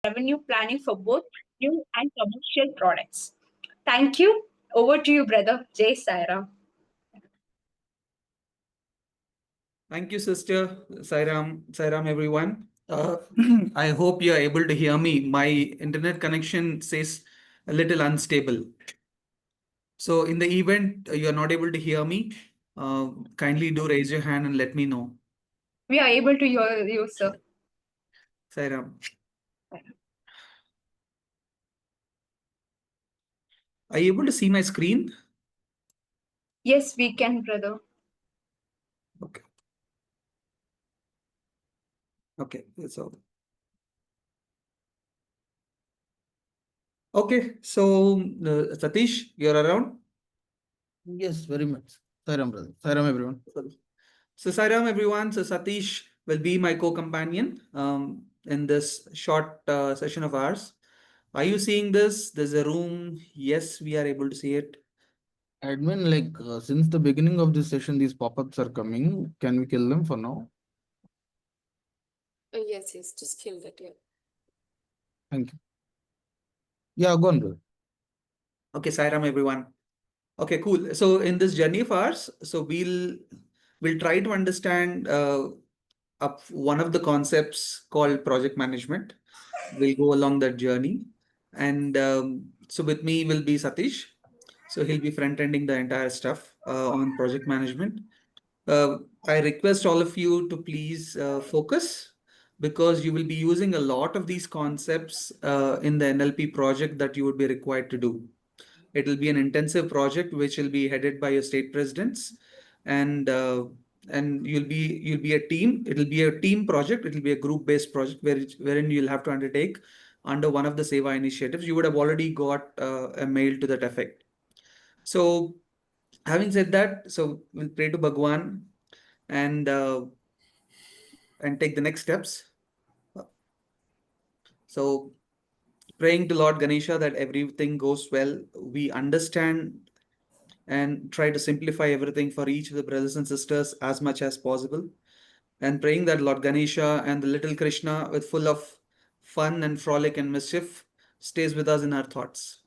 revenue planning for both new and commercial products. Thank you. Over to you, brother Jay Sairam. Thank you, sister. Sairam, everyone. I hope you are able to hear me. My internet connection says a little unstable. So in the event you are not able to hear me, kindly do raise your hand and let me know. We are able to hear you, sir. Sairam, are you able to see my screen? Yes, we can, brother. Okay. Okay. So okay. So Satish, you're around? Yes, very much. Sairam, brother. Sairam, everyone. So Sairam, everyone. So Satish will be my co-companion in this short session of ours. Are you seeing this? There's a room. Yes, we are able to see it. Admin, since the beginning of this session, these pop-ups are coming. Can we kill them for now? Yes, just kill that. Yeah. Thank you. Yeah, go on, brother. Okay, Sairam, everyone. Okay, cool. So in this journey of ours, so we'll try to understand up one of the concepts called project management. We'll go along that journey, and so with me will be Satish. So he'll be front-ending the entire stuff on project management. I request all of you to please focus because you will be using a lot of these concepts in the NLP project that you would be required to do. It will be an intensive project which will be headed by your state presidents, and you'll be a team. It will be a team project. It will be a group-based project wherein you'll have to undertake under one of the Seva initiatives. You would have already got a mail to that effect. So, having said that, so we'll pray to Bhagwan and take the next steps. So, praying to Lord Ganesha that everything goes well. We understand and try to simplify everything for each of the brothers and sisters as much as possible. And praying that Lord Ganesha and the little Krishna, with full of fun and frolic and mischief, stays with us in our thoughts.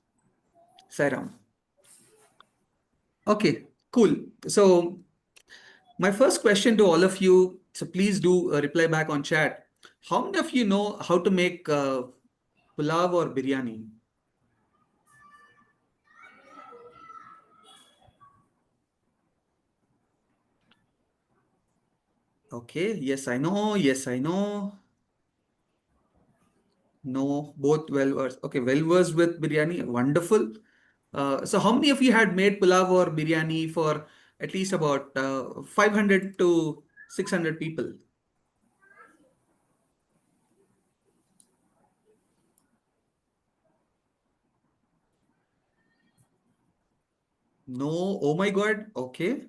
Sairam. Okay, cool. So, my first question to all of you, so please do reply back on chat. How many of you know how to make pulav or biryani? Okay, yes, I know. Yes, I know. No, both well versed. Okay, well versed with biryani. Wonderful. So how many of you had made pulav or biryani for at least about 500 to 600 people? No, oh my God. Okay.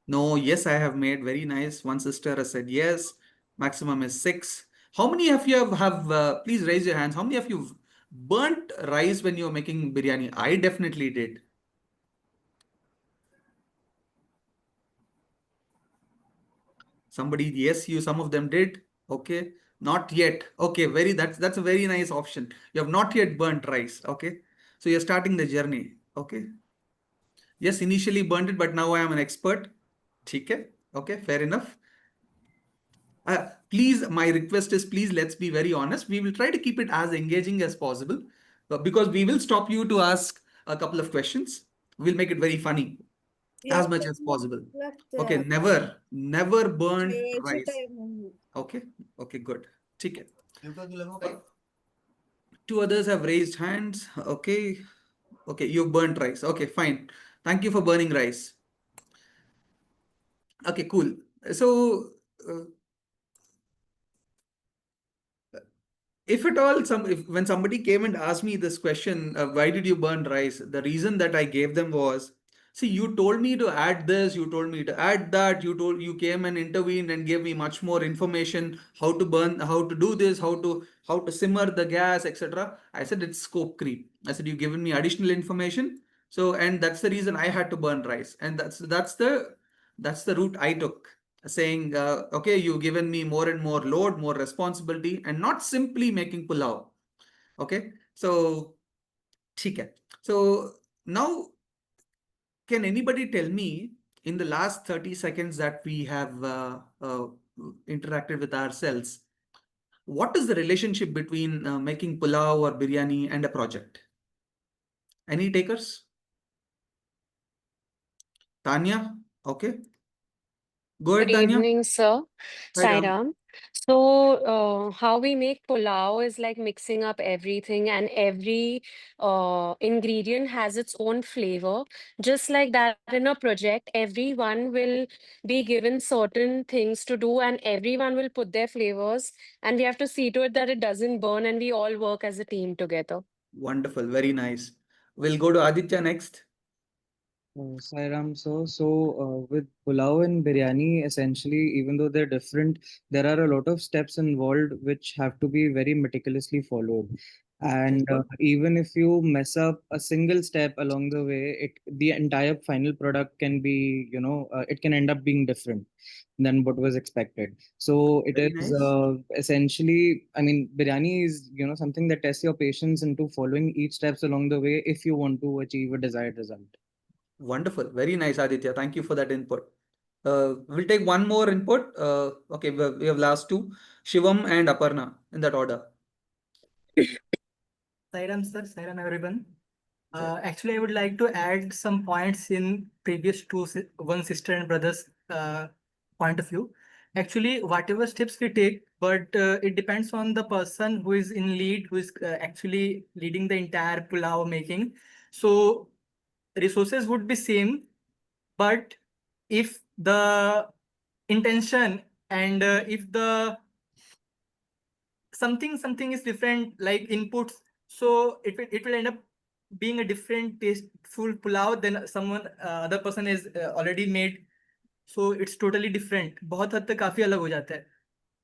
No, yes, I have made very nice. One sister has said yes. Maximum is 6. How many of you have please raise your hands. How many of you burnt rice when you were making biryani? I definitely did. Somebody, yes, you, some of them did. Okay. Not yet. Okay, that's a very nice option. You have not yet burnt rice. Okay. So you're starting the journey. Okay. Yes, initially burnt it, but now I am an expert. Okay. Okay, fair enough. Please, my request is please let's be very honest. We will try to keep it as engaging as possible because we will stop you to ask a couple of questions. We'll make it very funny as much as possible. Okay, never burnt rice. Okay, okay, good. Okay. Two others have raised hands. Okay, okay, you burnt rice. Okay, fine. Thank you for burning rice. Okay, cool. So, if at all, when somebody came and asked me this question, why did you burn rice? The reason that I gave them was, see, you told me to add this, you told me to add that, you came and intervened and gave me much more information, how to burn, how to do this, how to simmer the gas, etc. I said it's scope creep. I said you've given me additional information, so and that's the reason I had to burn rice, and that's the route I took, saying, okay, you've given me more and more load, more responsibility, and not simply making pulao. Okay, so ठीक है. So now, can anybody tell me in the last 30 seconds that we have interacted with ourselves, what is the relationship between making pulao or biryani and a project? Any takers? Tanya? Okay. Go ahead, Good Tanya. evening, sir. Hi, Ram. Sairam. So, how we make pulao is like mixing up everything, and every ingredient has its own flavor. Just like that, in a project, everyone will be given certain things to do, and everyone will put their flavors, and we have to see to it that it doesn't burn, and we all work as a team together. Wonderful. Very nice. We'll go to Aditya next. Sairam, with pulao and biryani, essentially, even though they're different, there are a lot of steps involved which have to be very meticulously followed. And even if you mess up a single step along the way, the entire final product can be, it can end up being different than what was expected. So it Very is nice. essentially, I mean, biryani is, something that tests your patience into following each steps along the way if you want to achieve a desired result. Wonderful. Very nice, Aditya. Thank you for that input. We'll take one more input. Okay, we have last two, Shivam and Aparna, in that order. Sairam sir, Sairam everyone. Actually, I would like to add some points in previous one sister and brothers point of view. Actually, whatever steps we take, but it depends on the person who is in lead, who is actually leading the entire pulao making. So resources would be same, but if the intention and if the something is different, like inputs, so it will end up being a different tasteful pulao than someone other person is already made. So it's totally different. बहुत हद तक काफी अलग हो जाता है.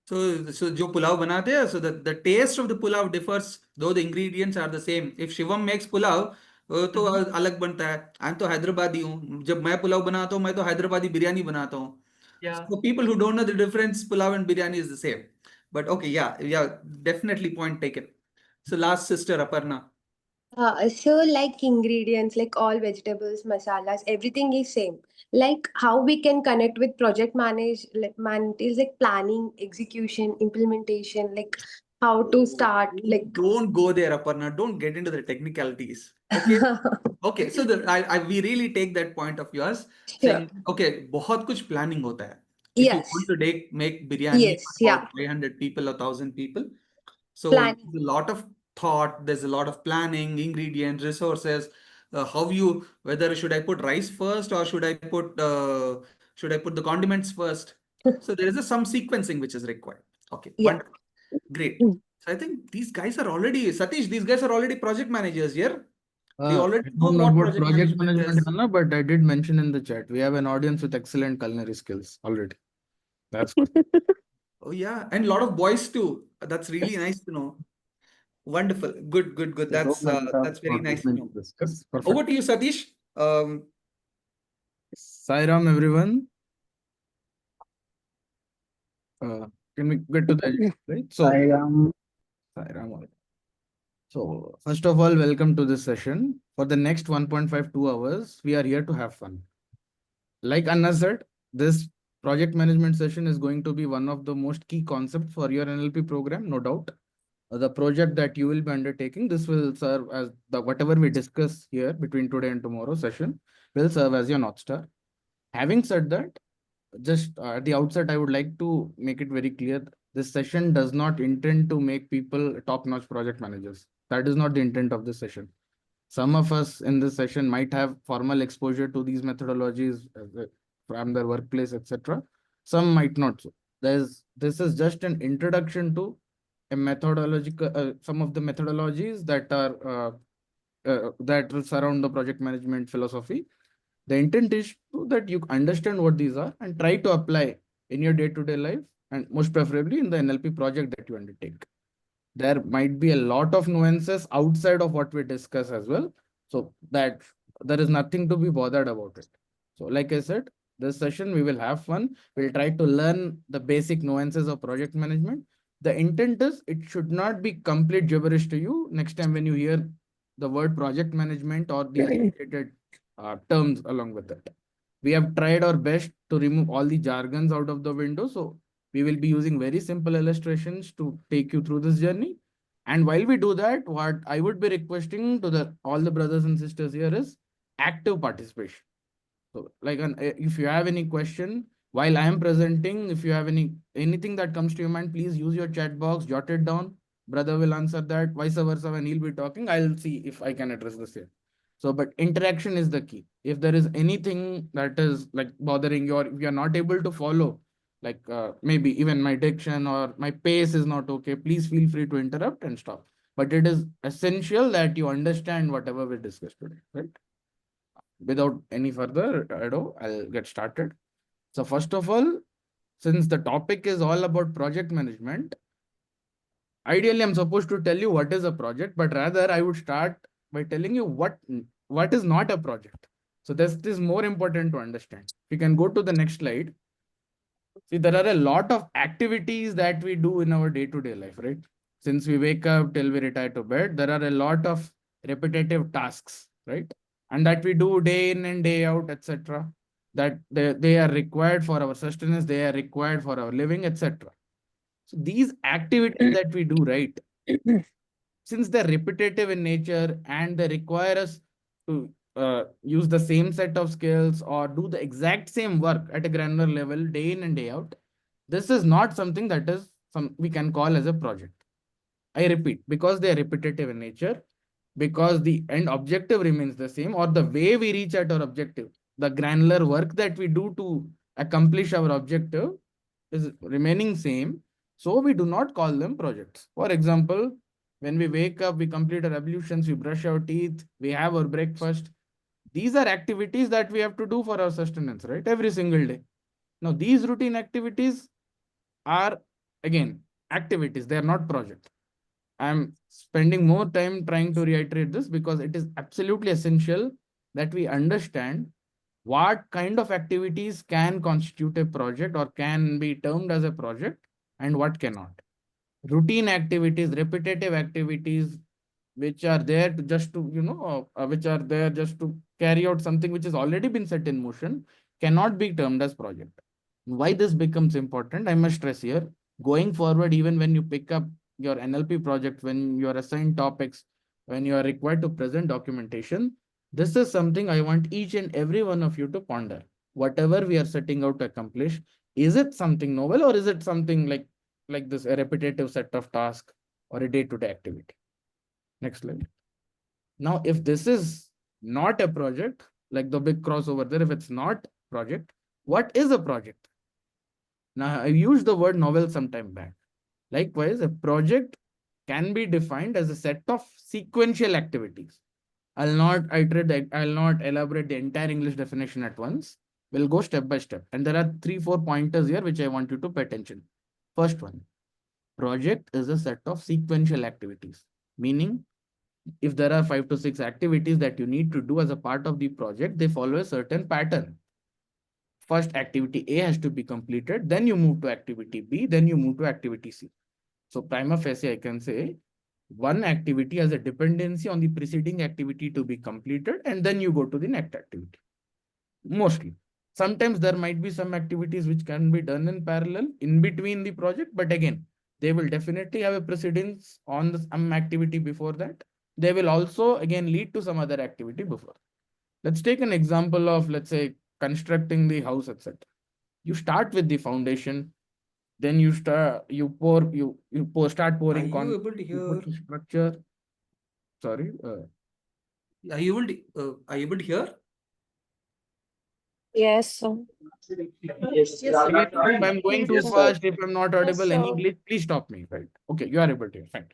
So जो पुलाव बनाते हैं, so the taste of the pulao differs, though the ingredients are the same. If Shivam makes pulao, तो अलग बनता है. I'm तो हैदराबादी हूँ. जब मैं पुलाव बनाता हूँ, मैं तो हैदराबादी बिरयानी बनाता हूँ. Yeah. So people who don't know the difference, pulao and biryani is the same. But okay, yeah, definitely point taken. So last sister, Aparna. So like ingredients, like all vegetables, masalas, everything is same. Like how we can connect with project is like planning, execution, implementation, like how to start, like Don't go there, Aparna. Don't get into the technicalities. Okay. Okay. So we really take that point of yours, Sure. saying, okay, बहुत कुछ planning होता है. If you Yes. want to make biryani Yes, for yeah. about 500 people or 1,000 people, so Planning. there's a lot of thought, there's a lot of planning, ingredients, resources, whether should I put rice first or should I put the condiments first? So there is some sequencing which is required. Okay, Yeah. wonderful. Great. So I think these guys are already, Satish, these guys are already project managers here. They already I know don't know what about project project management management, is. Anna, but I did mention in the chat, we have an audience with excellent culinary skills already. That's good. Oh yeah, and a lot of boys too. That's really nice to know. Wonderful. Good. That's very nice to know. Discuss. Over Perfect. to you, Satish. Sairam, everyone. Can we get to the right? So, Sairam. Sairam. So, first of all, welcome to this session. For the next 1.52 hours, we are here to have fun. Like Anna said, this project management session is going to be one of the most key concepts for your NLP program, no doubt. The project that you will be undertaking, this will serve as the whatever we discuss here between today and tomorrow session will serve as your North Star. Having said that, just at the outset, I would like to make it very clear. This session does not intend to make people top-notch project managers. That is not the intent of this session. Some of us in this session might have formal exposure to these methodologies from their workplace, etc. Some might not. This is just an introduction to a methodological, some of the methodologies that are that will surround the project management philosophy. The intent is that you understand what these are and try to apply in your day-to-day life, and most preferably in the NLP project that you undertake. There might be a lot of nuances outside of what we discuss as well. So that there is nothing to be bothered about it. So like I said, this session we will have fun. We'll try to learn the basic nuances of project management. The intent is it should not be complete gibberish to you next time when you hear the word project management or the associated terms along with it. We have tried our best to remove all the jargons out of the window. So we will be using very simple illustrations to take you through this journey. And while we do that, what I would be requesting to all the brothers and sisters here is active participation. So if you have any question while I am presenting, if you have anything that comes to your mind, please use your chat box, jot it down. Brother will answer that. Vice versa, when he'll be talking, I'll see if I can address the same. So, but interaction is the key. If there is anything that is like bothering you, or if you're not able to follow, like maybe even my diction or my pace is not okay, please feel free to interrupt and stop. But it is essential that you understand whatever we discussed today, right? Without any further ado, I'll get started. So first of all, since the topic is all about project management, ideally I'm supposed to tell you what is a project, but rather I would start by telling you what is not a project. So this is more important to understand. We can go to the next slide. See, there are a lot of activities that we do in our day-to-day life, right? Since we wake up till we retire to bed, there are a lot of repetitive tasks, right? And that we do day in and day out, etc. That they are required for our sustenance, they are required for our living, etc. So these activities that we do, right? Since they're repetitive in nature and they require us to use the same set of skills or do the exact same work at a granular level day in and day out, this is not something that is we can call as a project. I repeat, because they are repetitive in nature, because the end objective remains the same, or the way we reach at our objective, the granular work that we do to accomplish our objective is remaining same. So we do not call them projects. For example, when we wake up, we complete our ablutions, we brush our teeth, we have our breakfast. These are activities that we have to do for our sustenance, right? Every single day. Now, these routine activities are, again, activities. They are not projects. I'm spending more time trying to reiterate this because it is absolutely essential that we understand what kind of activities can constitute a project or can be termed as a project and what cannot. Routine activities, repetitive activities, which are there to just to, which are there just to carry out something which has already been set in motion, cannot be termed as project. Why this becomes important, I must stress here. Going forward, even when you pick up your NLP project, when you are assigned topics, when you are required to present documentation, this is something I want each and every one of you to ponder. Whatever we are setting out to accomplish, is it something novel or is it something like this, a repetitive set of tasks or a day-to-day activity? Next slide. Now, if this is not a project, like the big cross over there, if it's not project, what is a project? Now, I used the word novel some time back. Likewise, a project can be defined as a set of sequential activities. I'll not elaborate the entire English definition at once. We'll go step by step. And there are 3-4 pointers here which I want you to pay attention. First one, project is a set of sequential activities, meaning if there are 5 to 6 activities that you need to do as a part of the project, they follow a certain pattern. First, activity A has to be completed, then you move to activity B, then you move to activity C. So prima facie, I can say one activity has a dependency on the preceding activity to be completed, and then you go to the next activity. Mostly. Sometimes there might be some activities which can be done in parallel in between the project, but again, they will definitely have a precedence on some activity before that. They will also again lead to some other activity before. Let's take an example of, let's say, constructing the house, etc. You start with the foundation, then you start pouring Are you able to hear? Structure. Sorry. Are you able to hear? Yes, sir. Yes, If I'm going too Yes, fast, if I'm not audible, any sir. glitch, please stop me. Right? Okay, you are able to hear. Fine.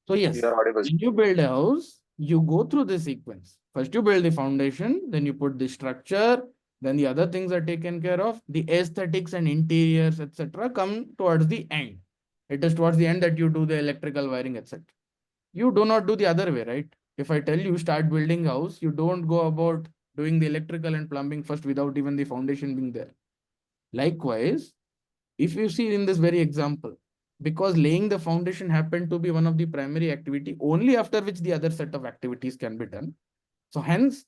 So yes, You are audible. when you build a house, you go through the sequence. First, you build the foundation, then you put the structure, then the other things are taken care of. The aesthetics and interiors, etc., come towards the end. It is towards the end that you do the electrical wiring, etc. You do not do the other way, right? If I tell you start building house, you don't go about doing the electrical and plumbing first without even the foundation being there. Likewise, if you see in this very example, because laying the foundation happened to be one of the primary activity, only after which the other set of activities can be done. So hence,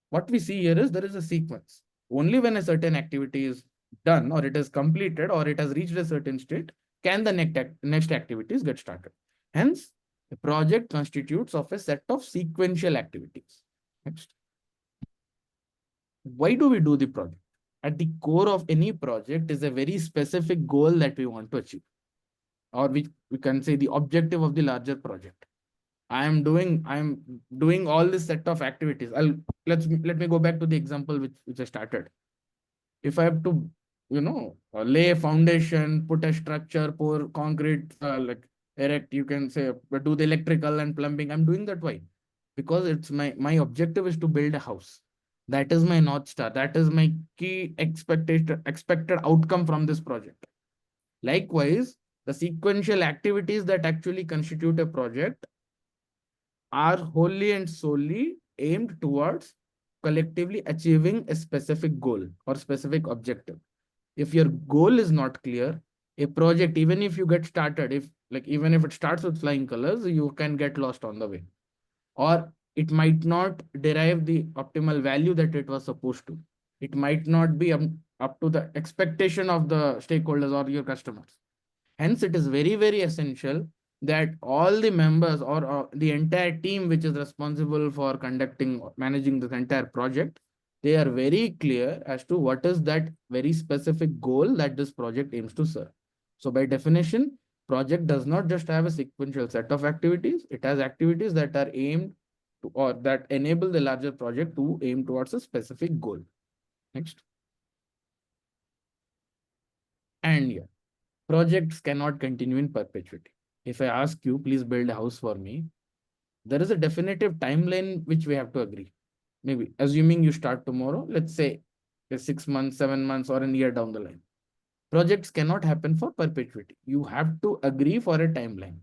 what we see here is there is a sequence. Only when a certain activity is done or it is completed or it has reached a certain state, can the next activities get started. Hence, a project constitutes of a set of sequential activities. Next. Why do we do the project? At the core of any project is a very specific goal that we want to achieve, or we can say the objective of the larger project. I am doing all this set of activities. Let me go back to the example which I started. If I have to, lay a foundation, put a structure, pour concrete, like erect, you can say, do the electrical and plumbing. I'm doing that. Why? Because it's my objective is to build a house. That is my North Star. That is my key expected outcome from this project. Likewise, the sequential activities that actually constitute a project are wholly and solely aimed towards collectively achieving a specific goal or specific objective. If your goal is not clear, a project, even if you get started, even if it starts with flying colors, you can get lost on the way. Or it might not derive the optimal value that it was supposed to. It might not be up to the expectation of the stakeholders or your customers. Hence, it is very, very essential that all the members or the entire team which is responsible for managing this entire project, they are very clear as to what is that very specific goal that this project aims to serve. So by definition, project does not just have a sequential set of activities. It has activities that are aimed to, or that enable the larger project to aim towards a specific goal. Next. And yeah, projects cannot continue in perpetuity. If I ask you, please build a house for me, there is a definitive timeline which we have to agree. Maybe assuming you start tomorrow, let's say 6 months, 7 months, or a year down the line. Projects cannot happen for perpetuity. You have to agree for a timeline.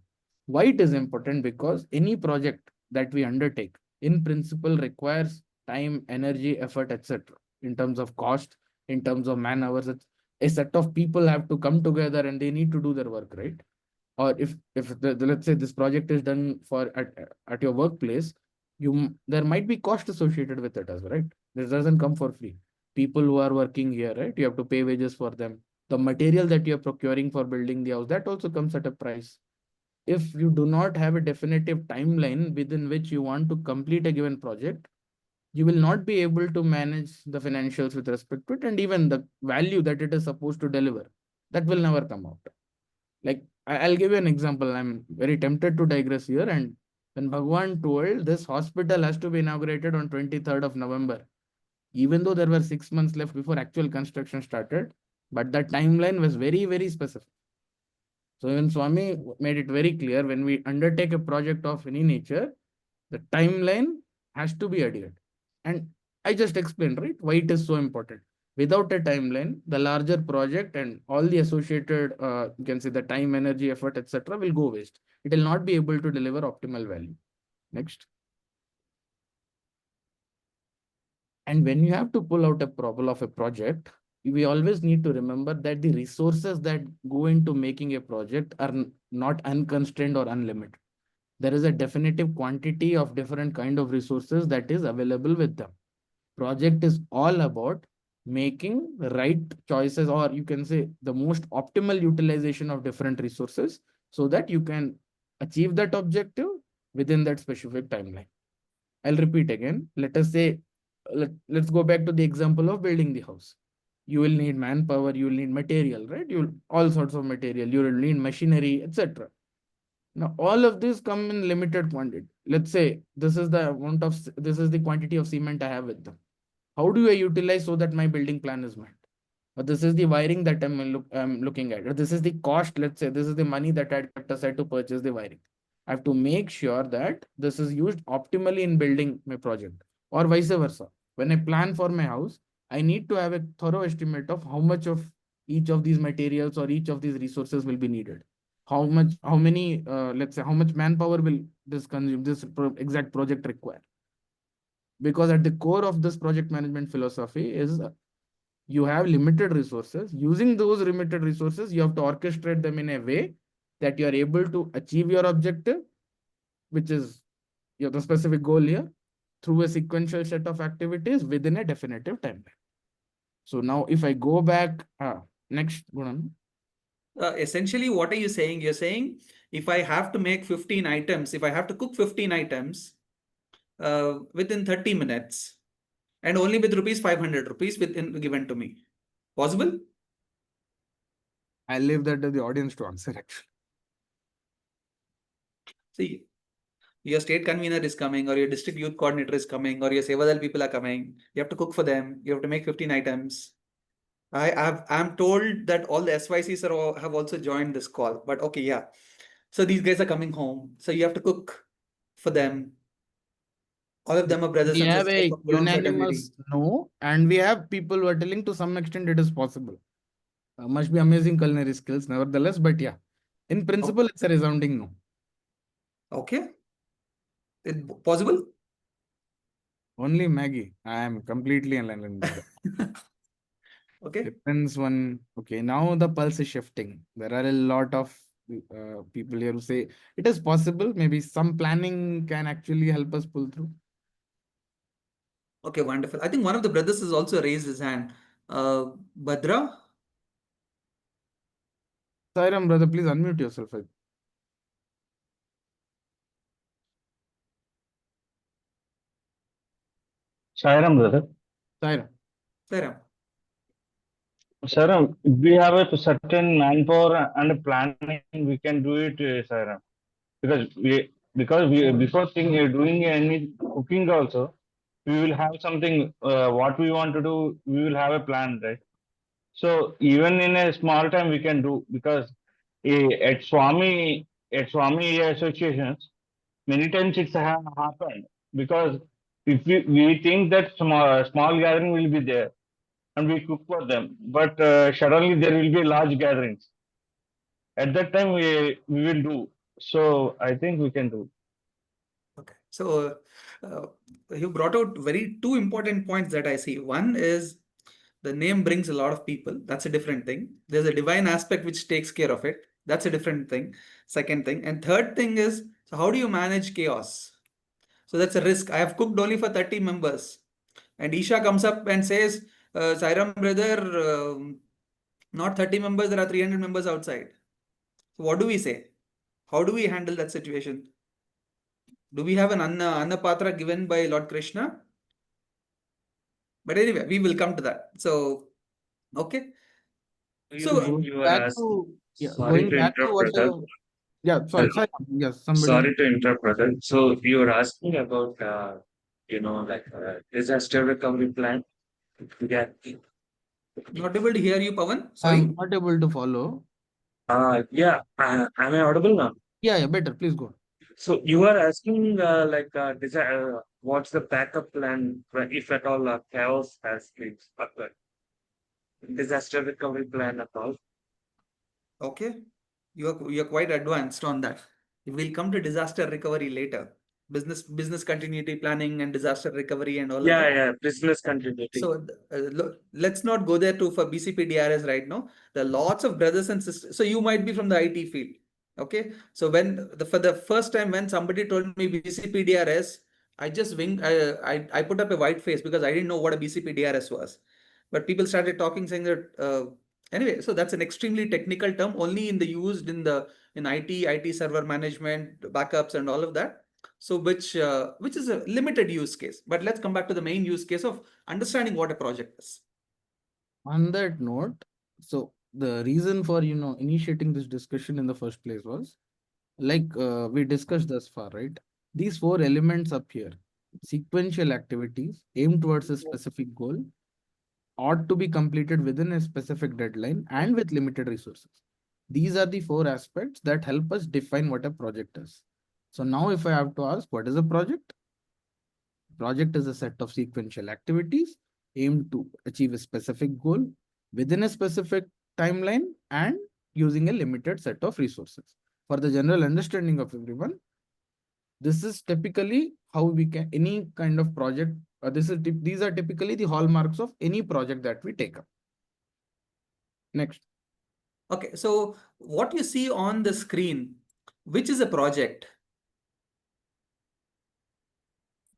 Why it is important? Because any project that we undertake in principle requires time, energy, effort, etc. in terms of cost, in terms of man hours. A set of people have to come together and they need to do their work, right? Or if let's say this project is done at your workplace, there might be cost associated with it as well, right? This doesn't come for free. People who are working here, right? You have to pay wages for them. The material that you're procuring for building the house, that also comes at a price. If you do not have a definitive timeline within which you want to complete a given project, you will not be able to manage the financials with respect to it, and even the value that it is supposed to deliver, that will never come out. Like, I'll give you an example. I'm very tempted to digress here. And when Bhagwan told this hospital has to be inaugurated on 23rd of November, even though there were 6 months left before actual construction started, but that timeline was very, very specific. So even Swami made it very clear, when we undertake a project of any nature, the timeline has to be adhered. And I just explained, right, why it is so important. Without a timeline, the larger project and all the associated, you can say the time, energy, effort, etc. will go waste. It will not be able to deliver optimal value. Next. And when you have to pull out a problem of a project, we always need to remember that the resources that go into making a project are not unconstrained or unlimited. There is a definitive quantity of different kind of resources that is available with them. Project is all about making the right choices, or you can say the most optimal utilization of different resources so that you can achieve that objective within that specific timeline. I'll repeat again. Let us say, let's go back to the example of building the house. You will need manpower, you will need material, right? All sorts of material, you will need machinery, etc. Now, all of these come in limited quantity. Let's say this is the quantity of cement I have with them. How do I utilize so that my building plan is met? But this is the wiring that I'm looking at. Or this is the cost. Let's say this is the money that I kept aside to purchase the wiring. I have to make sure that this is used optimally in building my project, or vice versa. When I plan for my house, I need to have a thorough estimate of how much of each of these materials or each of these resources will be needed. Let's say how much manpower will this consume, this exact project require. Because at the core of this project management philosophy is you have limited resources. Using those limited resources, you have to orchestrate them in a way that you are able to achieve your objective, which is the specific goal here, through a sequential set of activities within a definitive timeline. So now if I go back, next, Gunan. Essentially, what are you saying? You're saying if I have to make 15 items, if I have to cook 15 items within 30 minutes and only with rupees 500 rupees given to me. Possible? I'll leave that to the audience to answer actually. See, your state convener is coming, or your district youth coordinator is coming, or your Sevadal people are coming. You have to cook for them. You have to make 15 items. I'm told that all the SYCs have also joined this call, but okay, yeah. So these guys are coming home. So you have to cook for them. All of them are brothers We and have sisters a of Quran unanimous no, and we have people who are telling to some extent it is possible. Must be amazing culinary skills, nevertheless, but yeah, in principle, it's a resounding no. Okay. Possible? Only Maggie. I am completely aligned with that. Okay. Depends one. Okay, now the pulse is shifting. There are a lot of people here who say it is possible. Maybe some planning can actually help us pull through. Okay, wonderful. I think one of the brothers has also raised his hand. Badra? Sairam, brother, please unmute yourself. Sairam, brother. Sairam. Sairam. Sairam, we have a certain manpower and planning, we can do it, Sairam. Because we before doing any cooking also, we will have something what we want to do. We will have a plan, right? So even in a small time we can do, because at Swami associations many times it's happened, because if we think that small gathering will be there and we cook for them, but suddenly there will be large gatherings. At that time we will do. So I think we can do. Okay. So you brought out two important points that I see. One is the name brings a lot of people. That's a different thing. There's a divine aspect which takes care of it. That's a different thing. Second thing. And third thing is, so how do you manage chaos? So that's a risk. I have cooked only for 30 members. And Isha comes up and says, Sairam brother, not 30 members, there are 300 members outside. So what do we say? How do we handle that situation? Do we have an Annapatra given by Lord Krishna? But anyway, we will come to that. So, okay. So, You are asking. Sorry to interrupt, brother. Sorry. Hello. Yes, somebody. Sorry to interrupt, brother. So you were asking about, disaster recovery plan. Yeah. not able to hear you, Pawan. Sorry. I'm not able to follow. Yeah. Am I audible now? Yeah, better. Please go. So you are asking, what's the backup plan if at all chaos has occurred? Disaster recovery plan at all? Okay. You're quite advanced on that. We'll come to disaster recovery later. Business continuity planning and disaster recovery and all of that. Yeah, business continuity. So let's not go there for BCP DRS right now. There are lots of brothers and sisters. So you might be from the IT field. Okay. So for the first time when somebody told me BCP DRS, I just winged. I put up a white face because I didn't know what a BCP DRS was. But people started talking, saying that anyway. So that's an extremely technical term, only used in IT server management, backups, and all of that. So which is a limited use case. But let's come back to the main use case of understanding what a project is. On that note, so the reason for initiating this discussion in the first place was, like we discussed thus far, right? These 4 elements up here, sequential activities aimed towards a specific goal, ought to be completed within a specific deadline and with limited resources. These are the 4 aspects that help us define what a project is. So now if I have to ask, what is a project? Project is a set of sequential activities aimed to achieve a specific goal within a specific timeline and using a limited set of resources. For the general understanding of everyone, this is typically how we can, any kind of project, these are typically the hallmarks of any project that we take up. Next. Okay, so what you see on the screen, which is a project?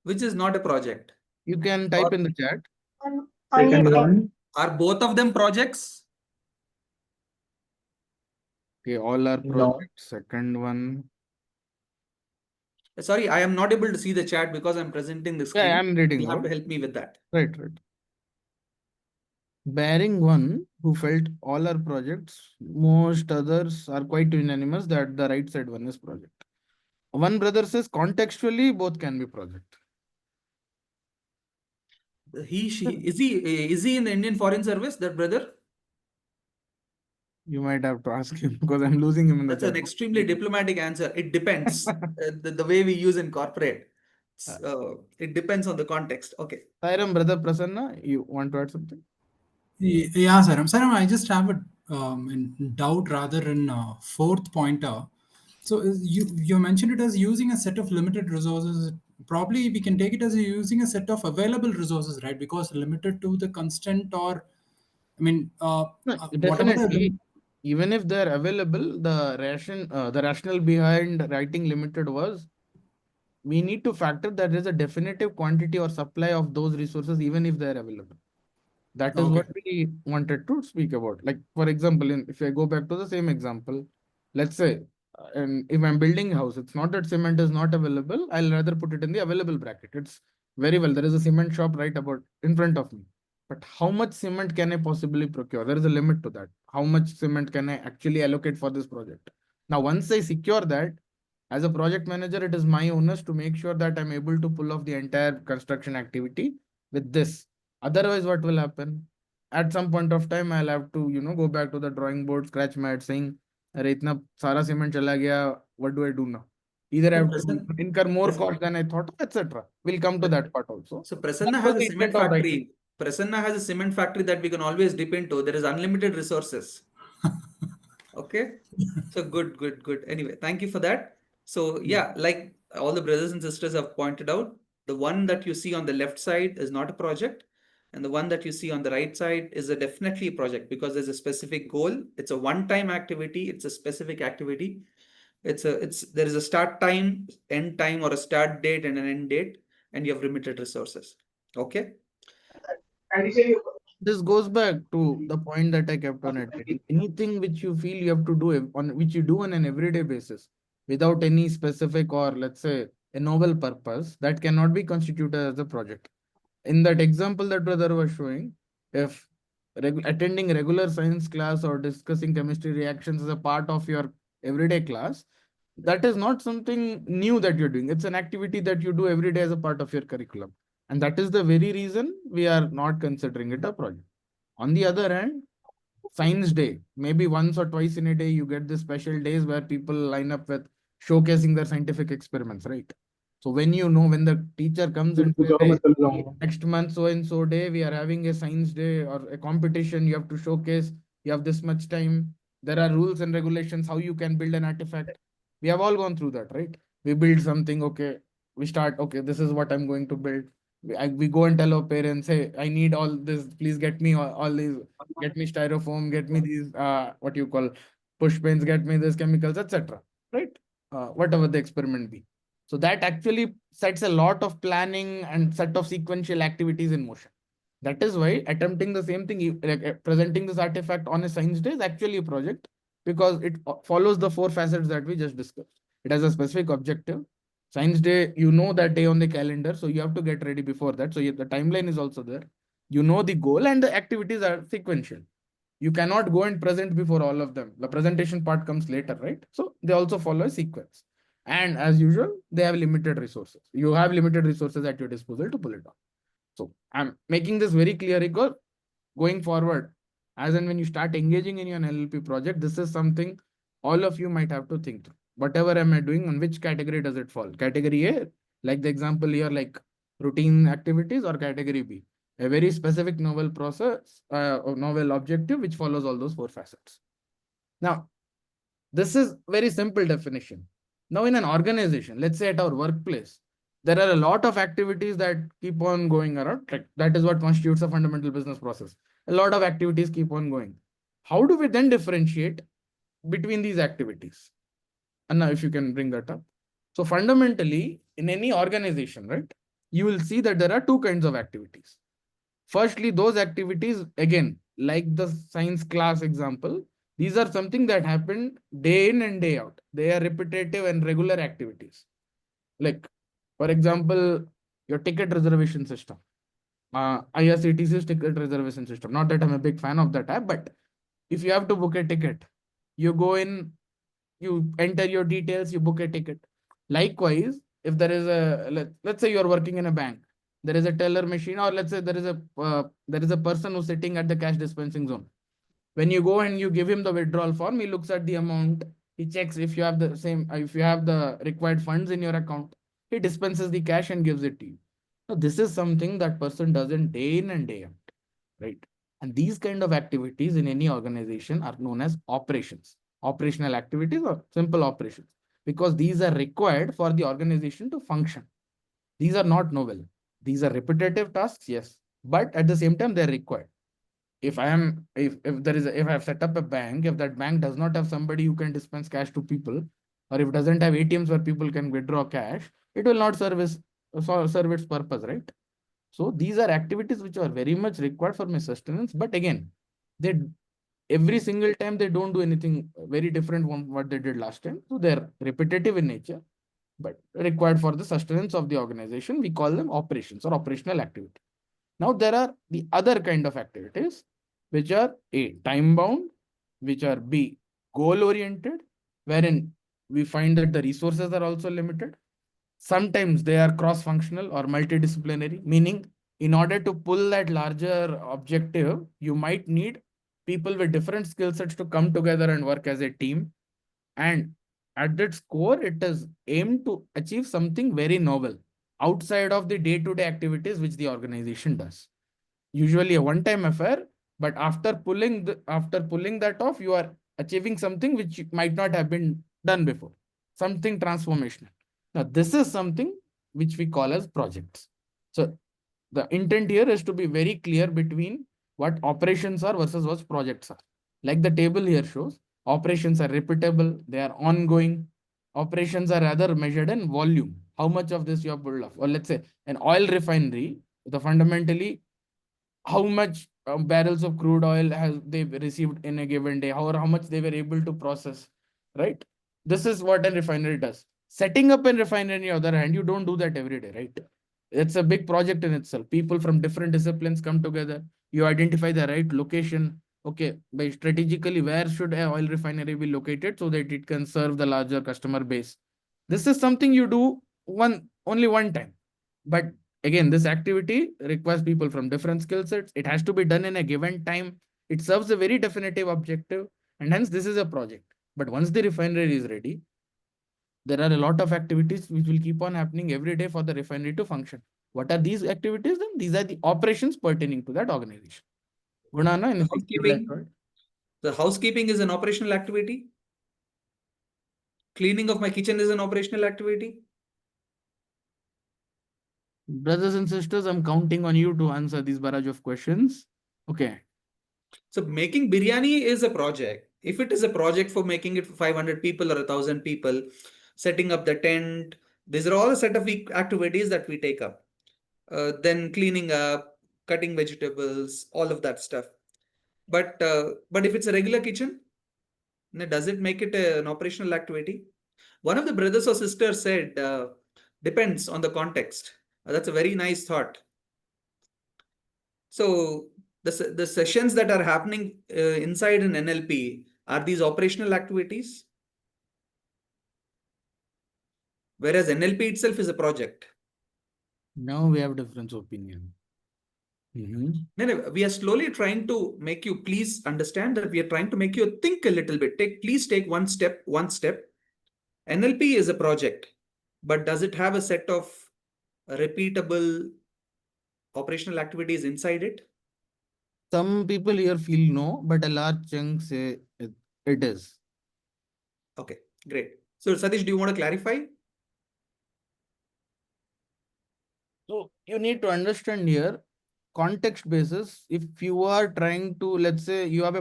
Which is not a project? You can type in the chat. Second one. Are both of them projects? Okay, all are No. projects. Second one. Sorry, I am not able to see the chat because I'm presenting the screen. Yeah, I'm reading You'll have out. to help me with that. Right. Barring one who felt all are projects, most others are quite unanimous that the right side one is project. One brother says contextually both can be project. Is he in the Indian Foreign Service, that brother? You might have to ask him because I'm losing him in the That's an chat. extremely diplomatic answer. It depends. The way we use in corporate. It depends on the context. Okay. Sairam, brother Prasanna, you want to add something? Yeah, Saram, I just have a doubt rather in fourth pointer. So you mentioned it as using a set of limited resources. Probably we can take it as using a set of available resources, right? Because limited to the constant or, I mean, No, whatever definitely. Even if they're available, the rationale behind writing limited was we need to factor that there's a definitive quantity or supply of those resources, even if they're available. That is Okay. what we wanted to speak about. Like, for example, if I go back to the same example, let's say, and if I'm building a house, it's not that cement is not available. I'll rather put it in the available bracket. It's very well. There is a cement shop right about in front of me. But how much cement can I possibly procure? There is a limit to that. How much cement can I actually allocate for this project? Now, once I secure that, as a project manager, it is my onus to make sure that I'm able to pull off the entire construction activity with this. Otherwise, what will happen? At some point of time, I'll have to, go back to the drawing board, scratch my head saying, "Arey, itna sara cement chala gaya, what do I do now?" Either I have to incur more cost than I thought, etc. We'll come to that part also. So Prasanna has a cement factory. Prasanna has a cement factory that we can always dip into. There is unlimited resources. Okay. So good. Anyway, thank you for that. So yeah, like all the brothers and sisters have pointed out, the one that you see on the left side is not a project. And the one that you see on the right side is definitely a project because there's a specific goal. It's a one-time activity. It's a specific activity. There is a start time, end time, or a start date and an end date, and you have limited resources. Okay. This goes back to the point that I kept on admitting. Anything which you feel you have to do which you do on an everyday basis without any specific or let's say a novel purpose, that cannot be constituted as a project. In that example that brother was showing, if attending regular science class or discussing chemistry reactions is a part of your everyday class, that is not something new that you're doing. It's an activity that you do every day as a part of your curriculum. And that is the very reason we are not considering it a project. On the other hand, Science Day, maybe once or twice in a day, you get the special days where people line up with showcasing their scientific experiments, right? So when when the teacher comes and says, "Hey, next month, so and so day, we are having a science day or a competition, you have to showcase, you have this much time. There are rules and regulations, how you can build an artifact." We have all gone through that, right? We build something, okay, we start, okay, this is what I'm going to build. We go and tell our parents, "Hey, I need all this, please get me all these, get me styrofoam, get me these, what you call push pins, get me these chemicals, etc." Right? Whatever the experiment be. So that actually sets a lot of planning and set of sequential activities in motion. That is why attempting the same thing, like presenting this artifact on a science day is actually a project because it follows the 4 facets that we just discussed. It has a specific objective. Science day, that day on the calendar, so you have to get ready before that. So the timeline is also there. The goal and the activities are sequential. You cannot go and present before all of them. The presentation part comes later, right? So they also follow a sequence. And as usual, they have limited resources. You have limited resources at your disposal to pull it off. So I'm making this very clear because going forward, as and when you start engaging in your LLP project, this is something all of you might have to think through. Whatever am I doing, on which category does it fall? Category A, like the example here, like routine activities, or category B, a very specific novel process or novel objective which follows all those 4 facets. Now, this is very simple definition. Now, in an organization, let's say at our workplace, there are a lot of activities that keep on going around. Like that is what constitutes a fundamental business process. A lot of activities keep on going. How do we then differentiate between these activities? Anna, if you can bring that up. So fundamentally, in any organization, right, you will see that there are two kinds of activities. Firstly, those activities, again, like the science class example, these are something that happen day in and day out. They are repetitive and regular activities. Like, for example, your ticket reservation system. IRCTC's ticket reservation system. Not that I'm a big fan of that app, but if you have to book a ticket, you go in, you enter your details, you book a ticket. Likewise, if there is let's say you're working in a bank, there is a teller machine, or let's say there is a person who's sitting at the cash dispensing zone. When you go and you give him the withdrawal form, he looks at the amount, he checks if you have the required funds in your account, he dispenses the cash and gives it to you. So this is something that person does in day in and day out, right? And these kind of activities in any organization are known as operations, operational activities or simple operations, because these are required for the organization to function. These are not novel. These are repetitive tasks, yes, but at the same time, they're required. If I've set up a bank, if that bank does not have somebody who can dispense cash to people, or if it doesn't have ATMs where people can withdraw cash, it will not serve its purpose, right? So these are activities which are very much required for my sustenance. But again, every single time they don't do anything very different from what they did last time. So they're repetitive in nature, but required for the sustenance of the organization. We call them operations or operational activity. Now there are the other kind of activities, which are A, time bound, which are B, goal oriented, wherein we find that the resources are also limited. Sometimes they are cross-functional or multidisciplinary, meaning in order to pull that larger objective, you might need people with different skill sets to come together and work as a team. And at its core, it is aimed to achieve something very novel outside of the day-to-day activities which the organization does. Usually a one-time affair, but after pulling that off, you are achieving something which might not have been done before, something transformational. Now, this is something which we call as projects. So the intent here is to be very clear between what operations are versus what projects are. Like the table here shows, operations are repeatable, they are ongoing. Operations are rather measured in volume. How much of this you have pulled off? Or let's say an oil refinery, fundamentally, how much barrels of crude oil has they received in a given day, how much they were able to process, right? This is what a refinery does. Setting up a refinery, on the other hand, you don't do that every day, right? It's a big project in itself. People from different disciplines come together. You identify the right location. Okay, by strategically, where should an oil refinery be located so that it can serve the larger customer base? This is something you do only one time. But again, this activity requires people from different skill sets. It has to be done in a given time. It serves a very definitive objective, and hence this is a project. But once the refinery is ready, there are a lot of activities which will keep on happening every day for the refinery to function. What are these activities then? These are the operations pertaining to that organization. Gunana, anything you would like to add? The housekeeping is an operational activity. Cleaning of my kitchen is an operational activity. Brothers and sisters, I'm counting on you to answer these barrage of questions. Okay. So making biryani is a project. If it is a project for making it for 500 people or 1,000 people, setting up the tent, these are all a set of activities that we take up. Then cleaning up, cutting vegetables, all of that stuff. But if it's a regular kitchen, does it make it an operational activity? One of the brothers or sisters said, depends on the context. That's a very nice thought. So the sessions that are happening inside an NLP, are these operational activities? Whereas NLP itself is a project. Now we have difference opinion. No, we are slowly trying to make you please understand that we are trying to make you think a little bit. Please take one step. NLP is a project, but does it have a set of repeatable operational activities inside it? Some people here feel no, but a large chunk say it is. Okay, great. So Satish, do you want to clarify? So you need to understand here, context basis, if you are trying to, let's say you have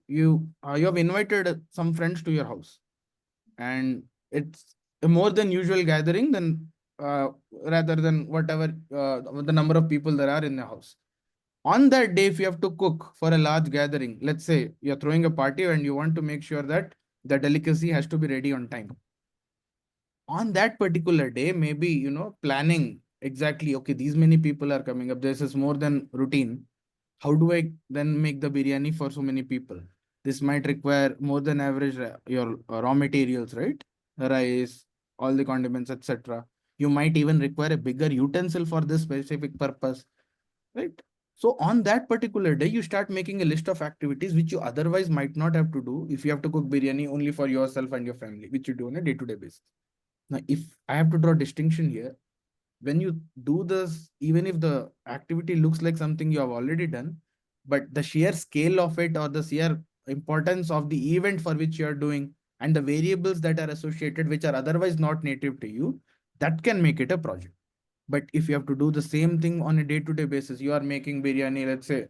you have invited some friends to your house, and it's a more than usual gathering than rather than whatever the number of people there are in the house. On that day, if you have to cook for a large gathering, let's say you're throwing a party and you want to make sure that the delicacy has to be ready on time. On that particular day, maybe, planning exactly, okay, these many people are coming up. This is more than routine. How do I then make the biryani for so many people? This might require more than average your raw materials, right? Rice, all the condiments, etc. You might even require a bigger utensil for this specific purpose, right? So on that particular day, you start making a list of activities which you otherwise might not have to do if you have to cook biryani only for yourself and your family, which you do on a day-to-day basis. Now, if I have to draw distinction here, when you do this, even if the activity looks like something you have already done, but the sheer scale of it or the sheer importance of the event for which you are doing and the variables that are associated, which are otherwise not native to you, that can make it a project. But if you have to do the same thing on a day-to-day basis, you are making biryani, let's say,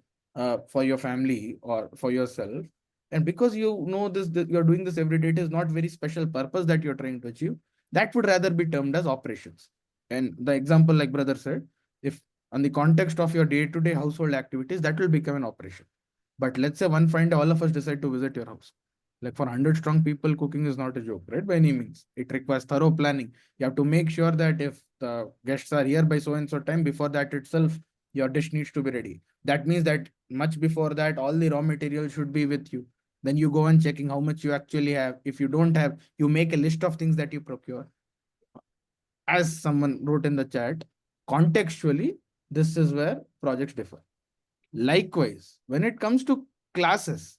for your family or for yourself, and because you know this, you're doing this every day, it is not very special purpose that you're trying to achieve. That would rather be termed as operations. And the example, like brother said, if on the context of your day-to-day household activities, that will become an operation. But let's say one fine day, all of us decide to visit your house. Like for 100 strong people, cooking is not a joke, right? By any means. It requires thorough planning. You have to make sure that if the guests are here by so and so time, before that itself, your dish needs to be ready. That means that much before that, all the raw materials should be with you. Then you go and checking how much you actually have. If you don't have, you make a list of things that you procure. As someone wrote in the chat, contextually, this is where projects differ. Likewise, when it comes to classes,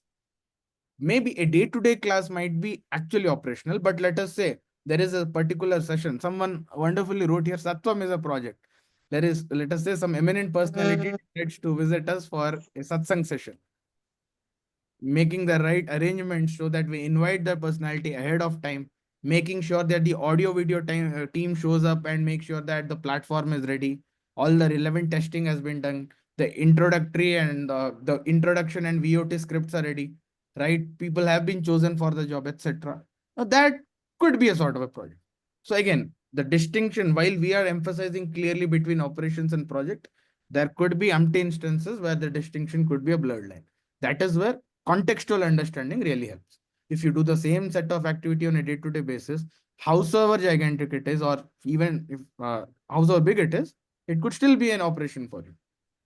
maybe a day-to-day class might be actually operational, but let us say there is a particular session. Someone wonderfully wrote here, Sattvam is a project. There is, let us say, some eminent personality decides to visit us for a satsang session. Making the right arrangements so that we invite the personality ahead of time, making sure that the audio video team shows up and make sure that the platform is ready. All the relevant testing has been done. The introductory and the introduction and VOT scripts are ready, right? People have been chosen for the job, etc. Now that could be a sort of a project. So again, the distinction, while we are emphasizing clearly between operations and project, there could be empty instances where the distinction could be a blurred line. That is where contextual understanding really helps. If you do the same set of activity on a day-to-day basis, howsoever gigantic it is, or even if howsoever big it is, it could still be an operation for you.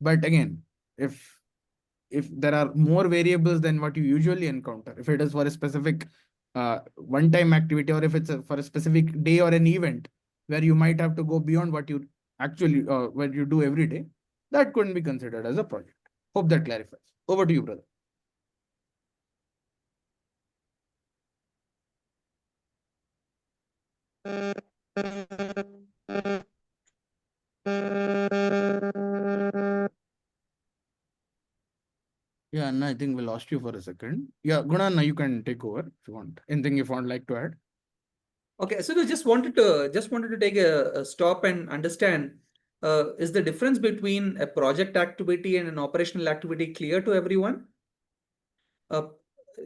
But again, if there are more variables than what you usually encounter, if it is for a specific one-time activity, or if it's for a specific day or an event where you might have to go beyond what you actually what you do every day, that couldn't be considered as a project. Hope that clarifies. Over to you, brother. Yeah, Anna, I think we lost you for a second. Yeah, Gunana, you can take over if you want. Anything you want like to add? Okay, so I just wanted to take a stop and understand, is the difference between a project activity and an operational activity clear to everyone?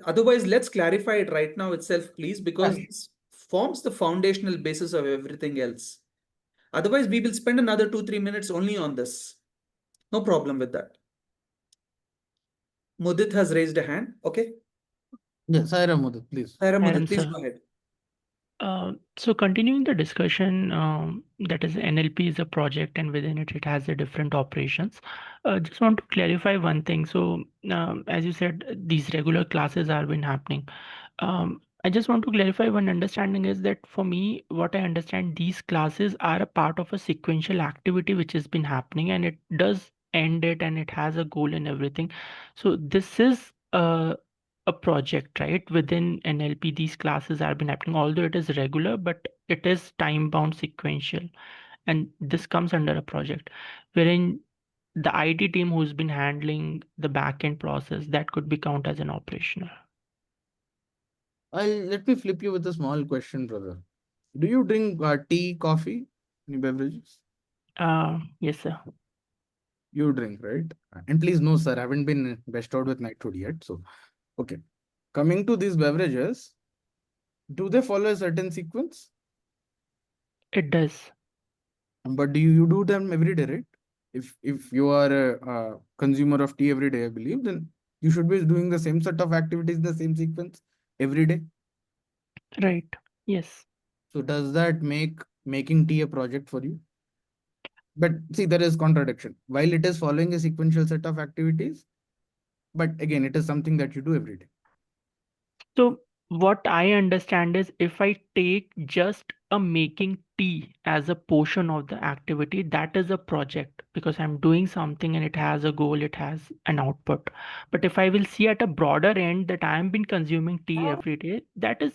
Otherwise, let's clarify it right now itself, please, because this forms the foundational basis of everything else. Otherwise, we will spend another 2-3 minutes only on this. No problem with that. Mudit has raised a hand. Okay. Yes, Saira Mudit, please. Saira Mudit, And please sir, go ahead. so continuing the discussion, that is NLP is a project and within it, it has a different operations. Just want to clarify one thing. So as you said, these regular classes have been happening. I just want to clarify one understanding is that for me, what I understand, these classes are a part of a sequential activity which has been happening and it does end it and it has a goal and everything. So this is a project, right? Within NLP, these classes have been happening, although it is regular, but it is time bound sequential. And this comes under a project wherein the IT team who's been handling the backend process, that could be count as an operational. Let me flip you with a small question, brother. Do you drink tea, coffee, any beverages? Yes, sir. You drink, right? And please, no, sir, I haven't been bestowed with knighthood yet. So, okay. Coming to these beverages, do they follow a certain sequence? It does. But do you do them every day, right? If you are a consumer of tea every day, I believe, then you should be doing the same set of activities in the same sequence every day. Right. Yes. So does that make making tea a project for you? But see, there is contradiction. While it is following a sequential set of activities, but again, it is something that you do every day. So what I understand is if I take just a making tea as a portion of the activity, that is a project because I'm doing something and it has a goal, it has an output. But if I will see at a broader end that I am been consuming tea every day, that is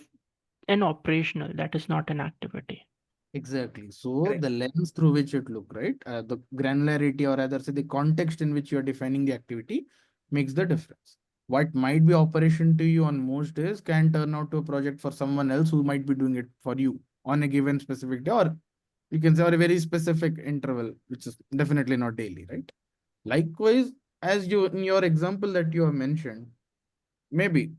an operational, that is not an activity. Exactly. So Correct. the lens through which it look, right? The granularity, or rather say the context in which you are defining the activity, makes the difference. What might be operation to you on most days can turn out to a project for someone else who might be doing it for you on a given specific day, or you can say on a very specific interval, which is definitely not daily, right? Likewise, as you in your example that you have mentioned, maybe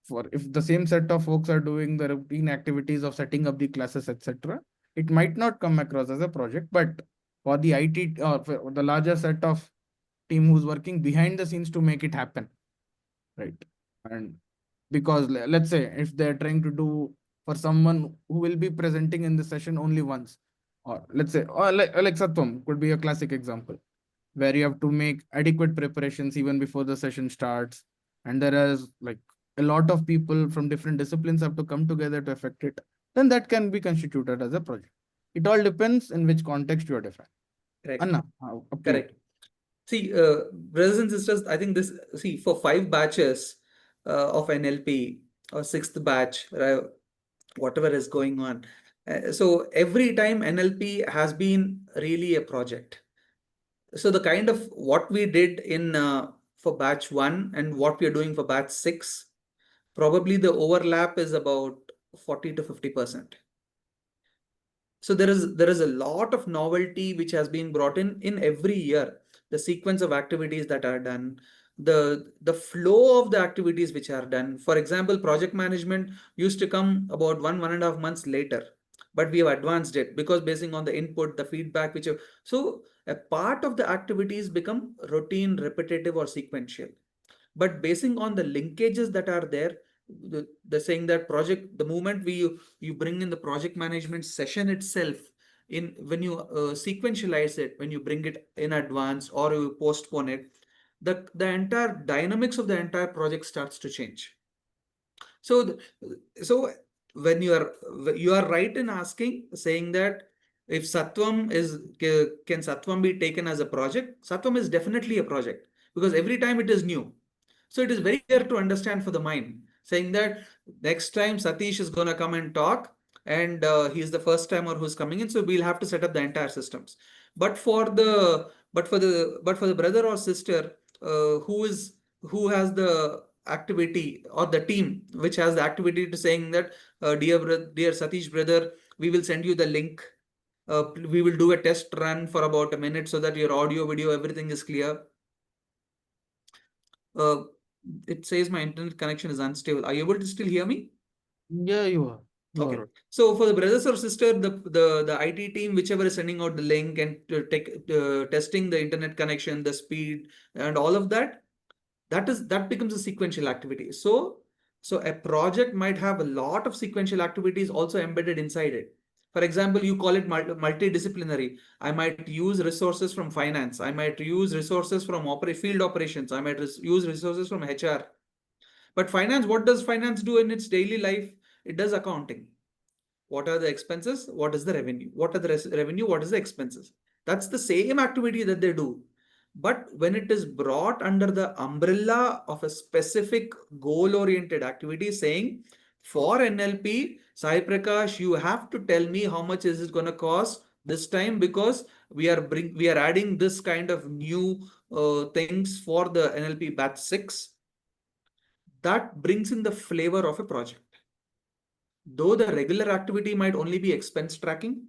for if the same set of folks are doing the routine activities of setting up the classes, etc., it might not come across as a project, but for the IT or for the larger set of team who's working behind the scenes to make it happen, right? And because let's say if they're trying to do for someone who will be presenting in the session only once, or let's say, or like Satwam could be a classic example, where you have to make adequate preparations even before the session starts, and there is like a lot of people from different disciplines have to come together to affect it, then that can be constituted as a project. It all depends in which context you are defined. Correct. Anna, up to you. Correct. See, brothers and sisters, I think this, see, for 5 batches of NLP or 6th batch, whatever is going on. So every time NLP has been really a project. So the kind of what we did in for batch 1 and what we are doing for batch 6, probably the overlap is about 40 to 50%. So there is a lot of novelty which has been brought in every year. The sequence of activities that are done, the flow of the activities which are done. For example, project management used to come about 1.5 months later, but we have advanced it because basing on the input, the feedback, so a part of the activities become routine, repetitive, or sequential. But basing on the linkages that are there, the saying that project, the moment you bring in the project management session itself, in when you sequentialize it, when you bring it in advance or you postpone it, the entire dynamics of the entire project starts to change. So so when you are right in asking, saying that if Satwam is, can Satwam be taken as a project? Satwam is definitely a project because every time it is new. So it is very clear to understand for the mind, saying that next time Satish is going to come and talk, and he's the first timer who's coming in, so we'll have to set up the entire systems. But for the brother or sister who has the activity, or the team which has the activity to saying that dear Satish brother, we will send you the link. We will do a test run for about a minute so that your audio, video, everything is clear. It says my internet connection is unstable. Are you able to still hear me? Yeah, you are. Okay. So for the brothers or sister, the IT team, whichever is sending out the link and testing the internet connection, the speed, and all of that, that becomes a sequential activity. So a project might have a lot of sequential activities also embedded inside it. For example, you call it multidisciplinary. I might use resources from finance. I might use resources from field operations. I might use resources from HR. But finance, what does finance do in its daily life? It does accounting. What are the expenses? What is the revenue? What are the revenue? What is the expenses? That's the same activity that they do. But when it is brought under the umbrella of a specific goal-oriented activity, saying for NLP, Sai Prakash, you have to tell me how much is it going to cost this time, because we are adding this kind of new things for the NLP batch 6. That brings in the flavor of a project. Though the regular activity might only be expense tracking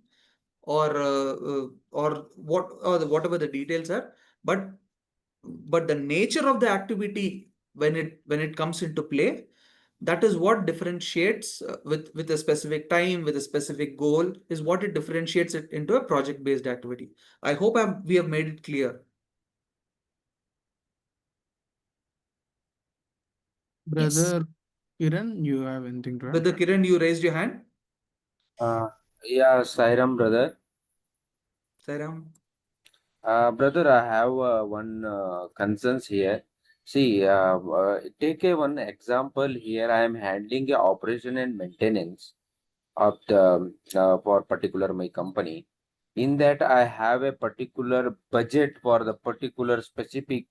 or whatever the details are, but the nature of the activity when it comes into play, that is what differentiates with a specific time, with a specific goal, is what it differentiates it into a project based activity. I hope we have made it clear. Brother Kiran, you have anything to add? Brother Kiran, you raised your hand. Yeah, Sairam brother. Sairam. Brother, I have one concerns here. See, take one example here. I am handling a operation and maintenance of the for particular my company. In that, I have a particular budget for the particular specific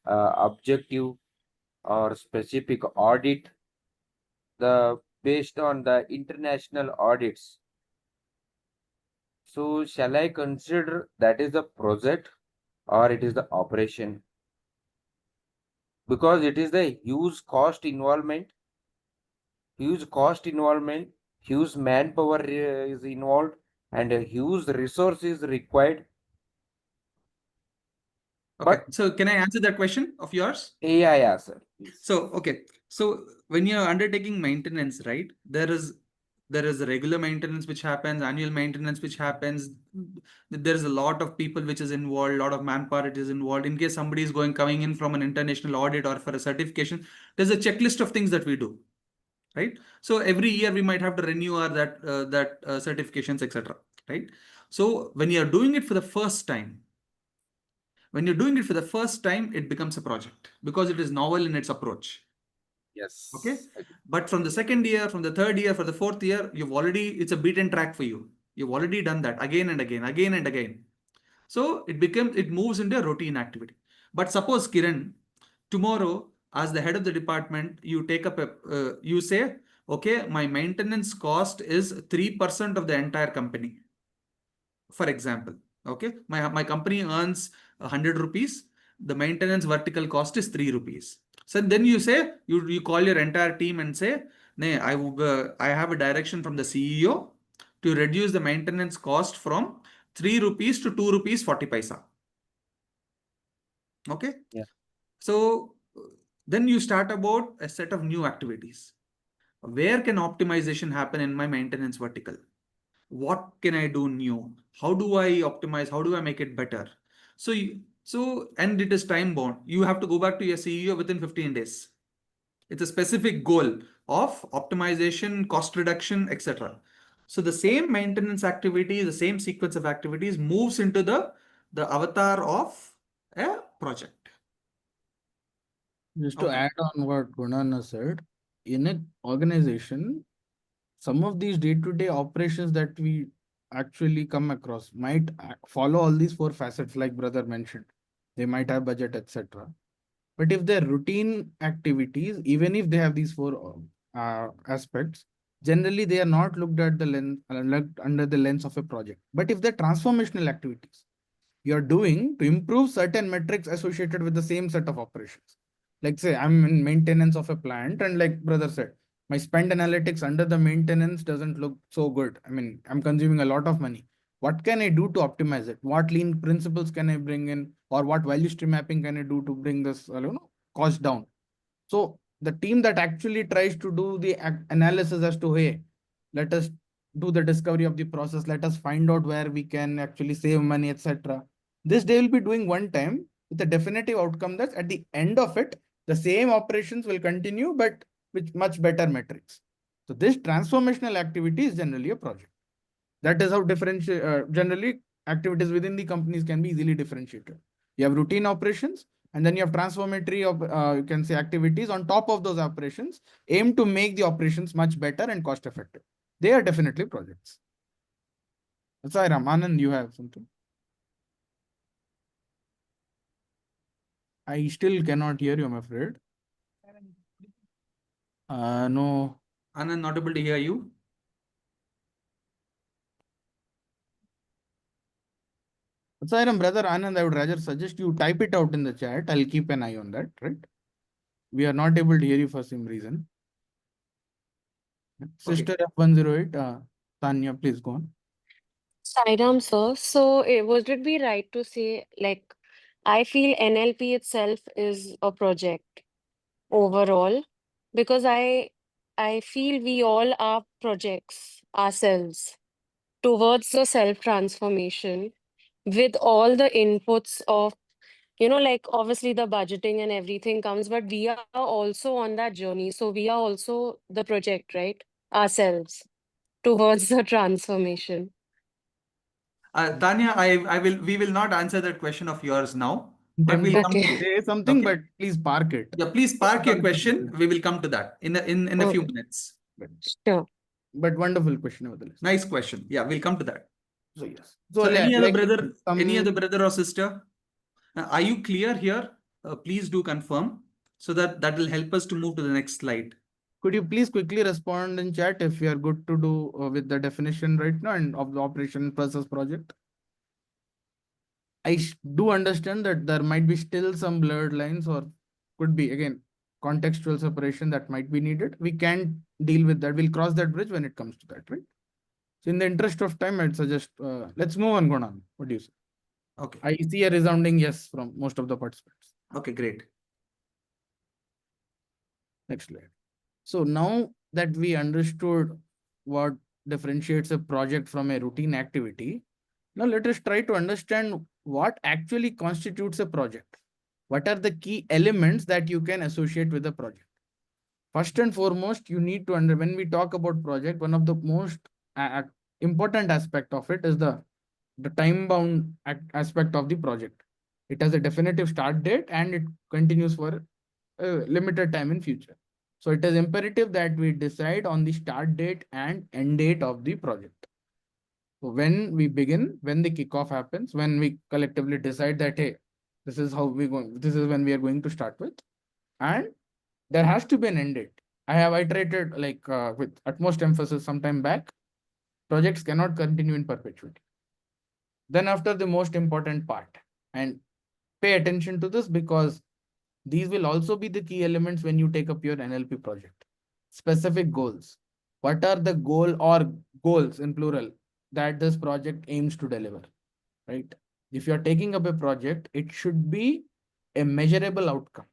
objective or specific audit. The based on the international audits. So, shall I consider that is the project or it is the operation? Because it is the huge cost involvement, huge manpower is involved, and a huge resource is required. Okay, so can I answer that question of yours? Yeah, sir. So, okay. So when you're undertaking maintenance, right, there is a regular maintenance which happens, annual maintenance which happens. There is a lot of people which is involved, a lot of manpower it is involved. In case somebody is coming in from an international audit or for a certification, there's a checklist of things that we do, right? So every year we might have to renew our certifications, etc. Right? So when you're doing it for the first time, it becomes a project because it is novel in its approach. Yes. Okay. But from the second year, from the third year, for the fourth year, it's a beaten track for you. You've already done that again and again. So it moves into a routine activity. But suppose, Kiran, tomorrow, as the head of the department, you take up you say, okay, my maintenance cost is 3% of the entire company. For example, okay, my company earns 100 rupees. The maintenance vertical cost is 3 rupees. So then you say, you call your entire team and say, "Nay, I have a direction from the CEO to reduce the maintenance cost from 3 rupees to 2 rupees 40 paisa." Okay. Yeah. So then you start about a set of new activities. Where can optimization happen in my maintenance vertical? What can I do new? How do I optimize? How do I make it better? And it is time bound. You have to go back to your CEO within 15 days. It's a specific goal of optimization, cost reduction, etc. So the same maintenance activity, the same sequence of activities moves into the avatar of a project. Just to add on what Gunana said, in an organization, some of these day-to-day operations that we actually come across might follow all these 4 facets, like brother mentioned. They might have budget, etc. But if they're routine activities, even if they have these 4 aspects, generally they are not looked at under the lens of a project. But if they're transformational activities, you're doing to improve certain metrics associated with the same set of operations. Like say, I'm in maintenance of a plant, and like brother said, my spend analytics under the maintenance doesn't look so good. I mean, I'm consuming a lot of money. What can I do to optimize it? What lean principles can I bring in, or what value stream mapping can I do to bring this cost down? So the team that actually tries to do the analysis as to, hey, let us do the discovery of the process, let us find out where we can actually save money, etc. This they will be doing one time with a definitive outcome that at the end of it, the same operations will continue, but with much better metrics. So this transformational activity is generally a project. That is how generally activities within the companies can be easily differentiated. You have routine operations, and then you have transformatory you can say activities on top of those operations, aim to make the operations much better and cost effective. They are definitely projects. Sorry, Anand, you have something. I still cannot hear you, I'm afraid. No. Anand, not able to hear you. Sairam, brother Anand, I would rather suggest you type it out in the chat. I'll keep an eye on that, right? We are not able to hear you for some reason. Sister F108, Tanya, please go on. Sairam, sir. So, would it be right to say, like, I feel NLP itself is a project overall because I feel we all are projects ourselves towards the self transformation with all the inputs of, like obviously the budgeting and everything comes, but we are also on that journey. So we are also the project, right? Ourselves towards the transformation. Tanya, we will not answer that question of yours now, but we'll Tempted come to to Okay. it. say something, Okay. but please park it. Yeah, please park your question. We will come to that in a few Okay. minutes. Sure. But wonderful question, nevertheless. Nice question. Yeah, we'll come to that. So yes. So So any other like brother, any some other brother or sister? Are you clear here? Please do confirm so that will help us to move to the next slide. could you please quickly respond in chat if you are good to do with the definition right now and of the operation process project? I do understand that there might be still some blurred lines or could be again contextual separation that might be needed. We can deal with that. We'll cross that bridge when it comes to that, right? So in the interest of time, I'd suggest let's move on, Gonan. What do you say? Okay. I see a resounding yes from most of the participants. Okay, great. Next slide. So now that we understood what differentiates a project from a routine activity, now let us try to understand what actually constitutes a project. What are the key elements that you can associate with a project? First and foremost, you need to when we talk about project, one of the most important aspect of it is the time bound aspect of the project. It has a definitive start date and it continues for a limited time in future. So it is imperative that we decide on the start date and end date of the project. So when we begin, when the kickoff happens, when we collectively decide that, hey, this is how we going, this is when we are going to start with, and there has to be an end date. I have iterated like with utmost emphasis some time back, projects cannot continue in perpetuity. Then after the most important part, and pay attention to this because these will also be the key elements when you take up your NLP project. Specific goals. What are the goal or goals in plural that this project aims to deliver, right? If you're taking up a project, it should be a measurable outcome.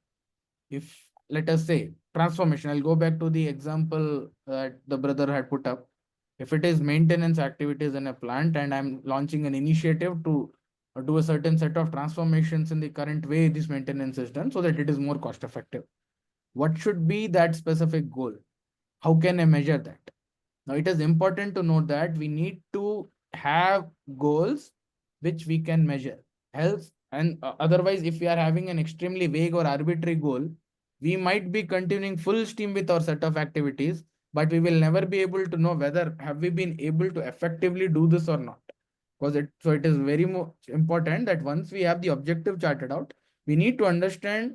If let us say transformation, I'll go back to the example that the brother had put up. If it is maintenance activities in a plant and I'm launching an initiative to do a certain set of transformations in the current way this maintenance is done so that it is more cost effective. What should be that specific goal? How can I measure that? Now it is important to note that we need to have goals which we can measure. Else, and otherwise, if we are having an extremely vague or arbitrary goal, we might be continuing full steam with our set of activities, but we will never be able to know whether have we been able to effectively do this or not. Because it is very important that once we have the objective charted out, we need to understand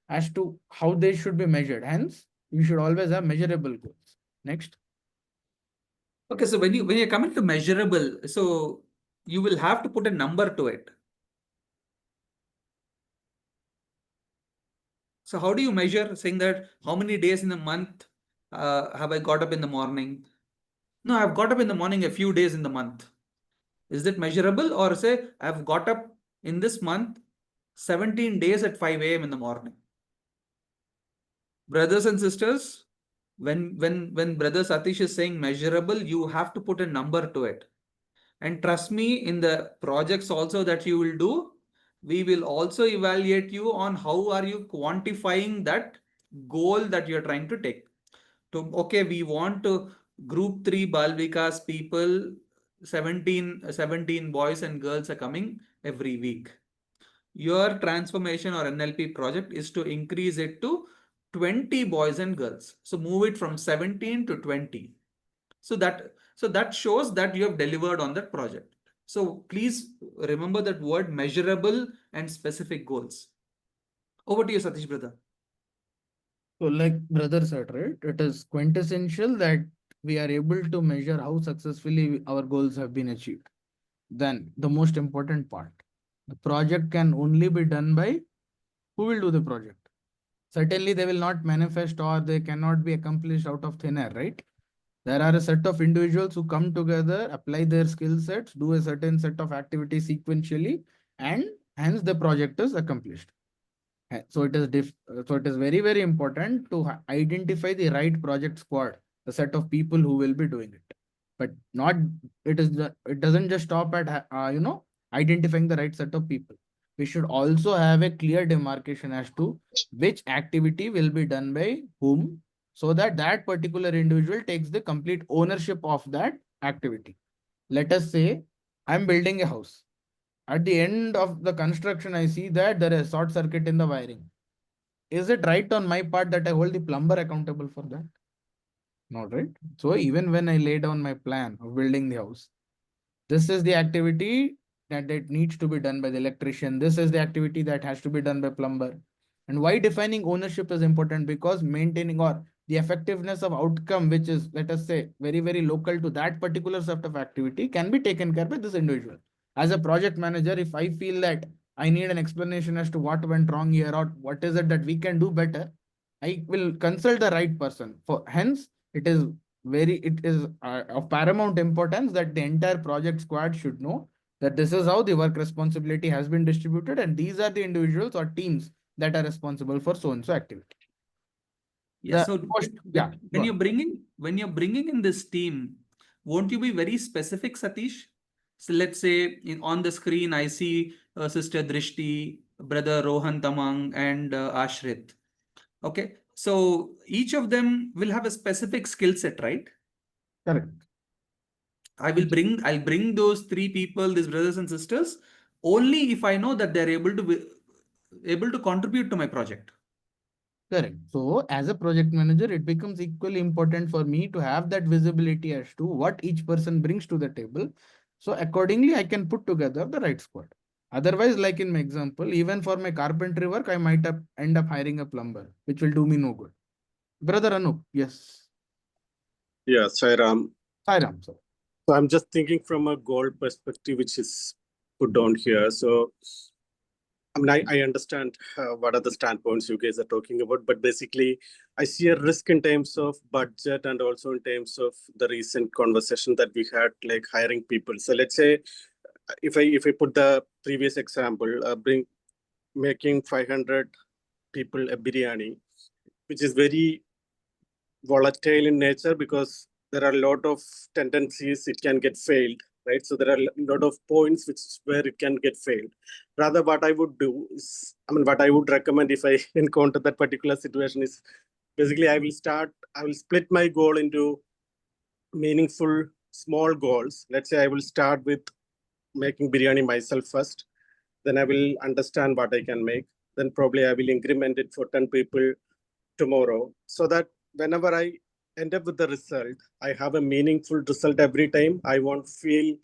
as to how they should be measured. Hence, we should always have measurable goals. Next. Okay, so when you're coming to measurable, so you will have to put a number to it. So how do you measure saying that how many days in a month have I got up in the morning? No, I've got up in the morning a few days in the month. Is that measurable? Or say I've got up in this month 17 days at 5 a.m. in the morning. Brothers and sisters, when Brother Satish is saying measurable, you have to put a number to it. And trust me, in the projects also that you will do, we will also evaluate you on how are you quantifying that goal that you're trying to take. So, okay, we want to group 3 Bal Vikas people, 17 boys and girls are coming every week. Your transformation or NLP project is to increase it to 20 boys and girls. So move it from 17 to 20. So that shows that you have delivered on that project. So please remember that word measurable and specific goals. Over to you, Satish brother. So like brother said, right, it is quintessential that we are able to measure how successfully our goals have been achieved. Then the most important part, the project can only be done by who will do the project. Certainly they will not manifest or they cannot be accomplished out of thin air, right? There are a set of individuals who come together, apply their skill sets, do a certain set of activities sequentially, and hence the project is accomplished. So it is very, very important to identify the right project squad, the set of people who will be doing it. But not it doesn't just stop at identifying the right set of people. We should also have a clear demarcation as to which activity will be done by whom, so that that particular individual takes the complete ownership of that activity. Let us say I'm building a house. At the end of the construction, I see that there is a short circuit in the wiring. Is it right on my part that I hold the plumber accountable for that? Not right. So even when I lay down my plan of building the house, this is the activity that it needs to be done by the electrician. This is the activity that has to be done by plumber. And why defining ownership is important? Because maintaining or the effectiveness of outcome, which is, let us say, very, very local to that particular set of activity, can be taken care by this individual. As a project manager, if I feel that I need an explanation as to what went wrong here or what is it that we can do better, I will consult the right person. Hence, it is of paramount importance that the entire project squad should know that this is how the work responsibility has been distributed, and these are the individuals or teams that are responsible for so and so activity. Yeah. When you're bringing in this team, won't you be very specific, Satish? So let's say on the screen, I see Sister Drishti, Brother Rohan Tamang, and Ashrit. Okay. So each of them will have a specific skill set, right? Correct. I'll bring those three people, these brothers and sisters, only if I know that they're able to contribute to my project. Correct. So as a project manager, it becomes equally important for me to have that visibility as to what each person brings to the table. So accordingly, I can put together the right squad. Otherwise, like in my example, even for my carpentry work, I might end up hiring a plumber, which will do me no good. Brother Anup, yes. Yeah, Sairam. Sairam, sir. So I'm just thinking from a goal perspective, which is put down here. So I mean, I understand what are the standpoints you guys are talking about, but basically I see a risk in terms of budget and also in terms of the recent conversation that we had, like hiring people. So let's say if I put the previous example, making 500 people a biryani, which is very volatile in nature because there are a lot of tendencies it can get failed, right? So there are a lot of points where it can get failed. Rather, what I would do is, what I would recommend if I encounter that particular situation is basically I will split my goal into meaningful small goals. Let's say I will start with making biryani myself first. Then I will understand what I can make. Then probably I will increment it for 10 people tomorrow, so that whenever I end up with the result, I have a meaningful result every time. I won't feel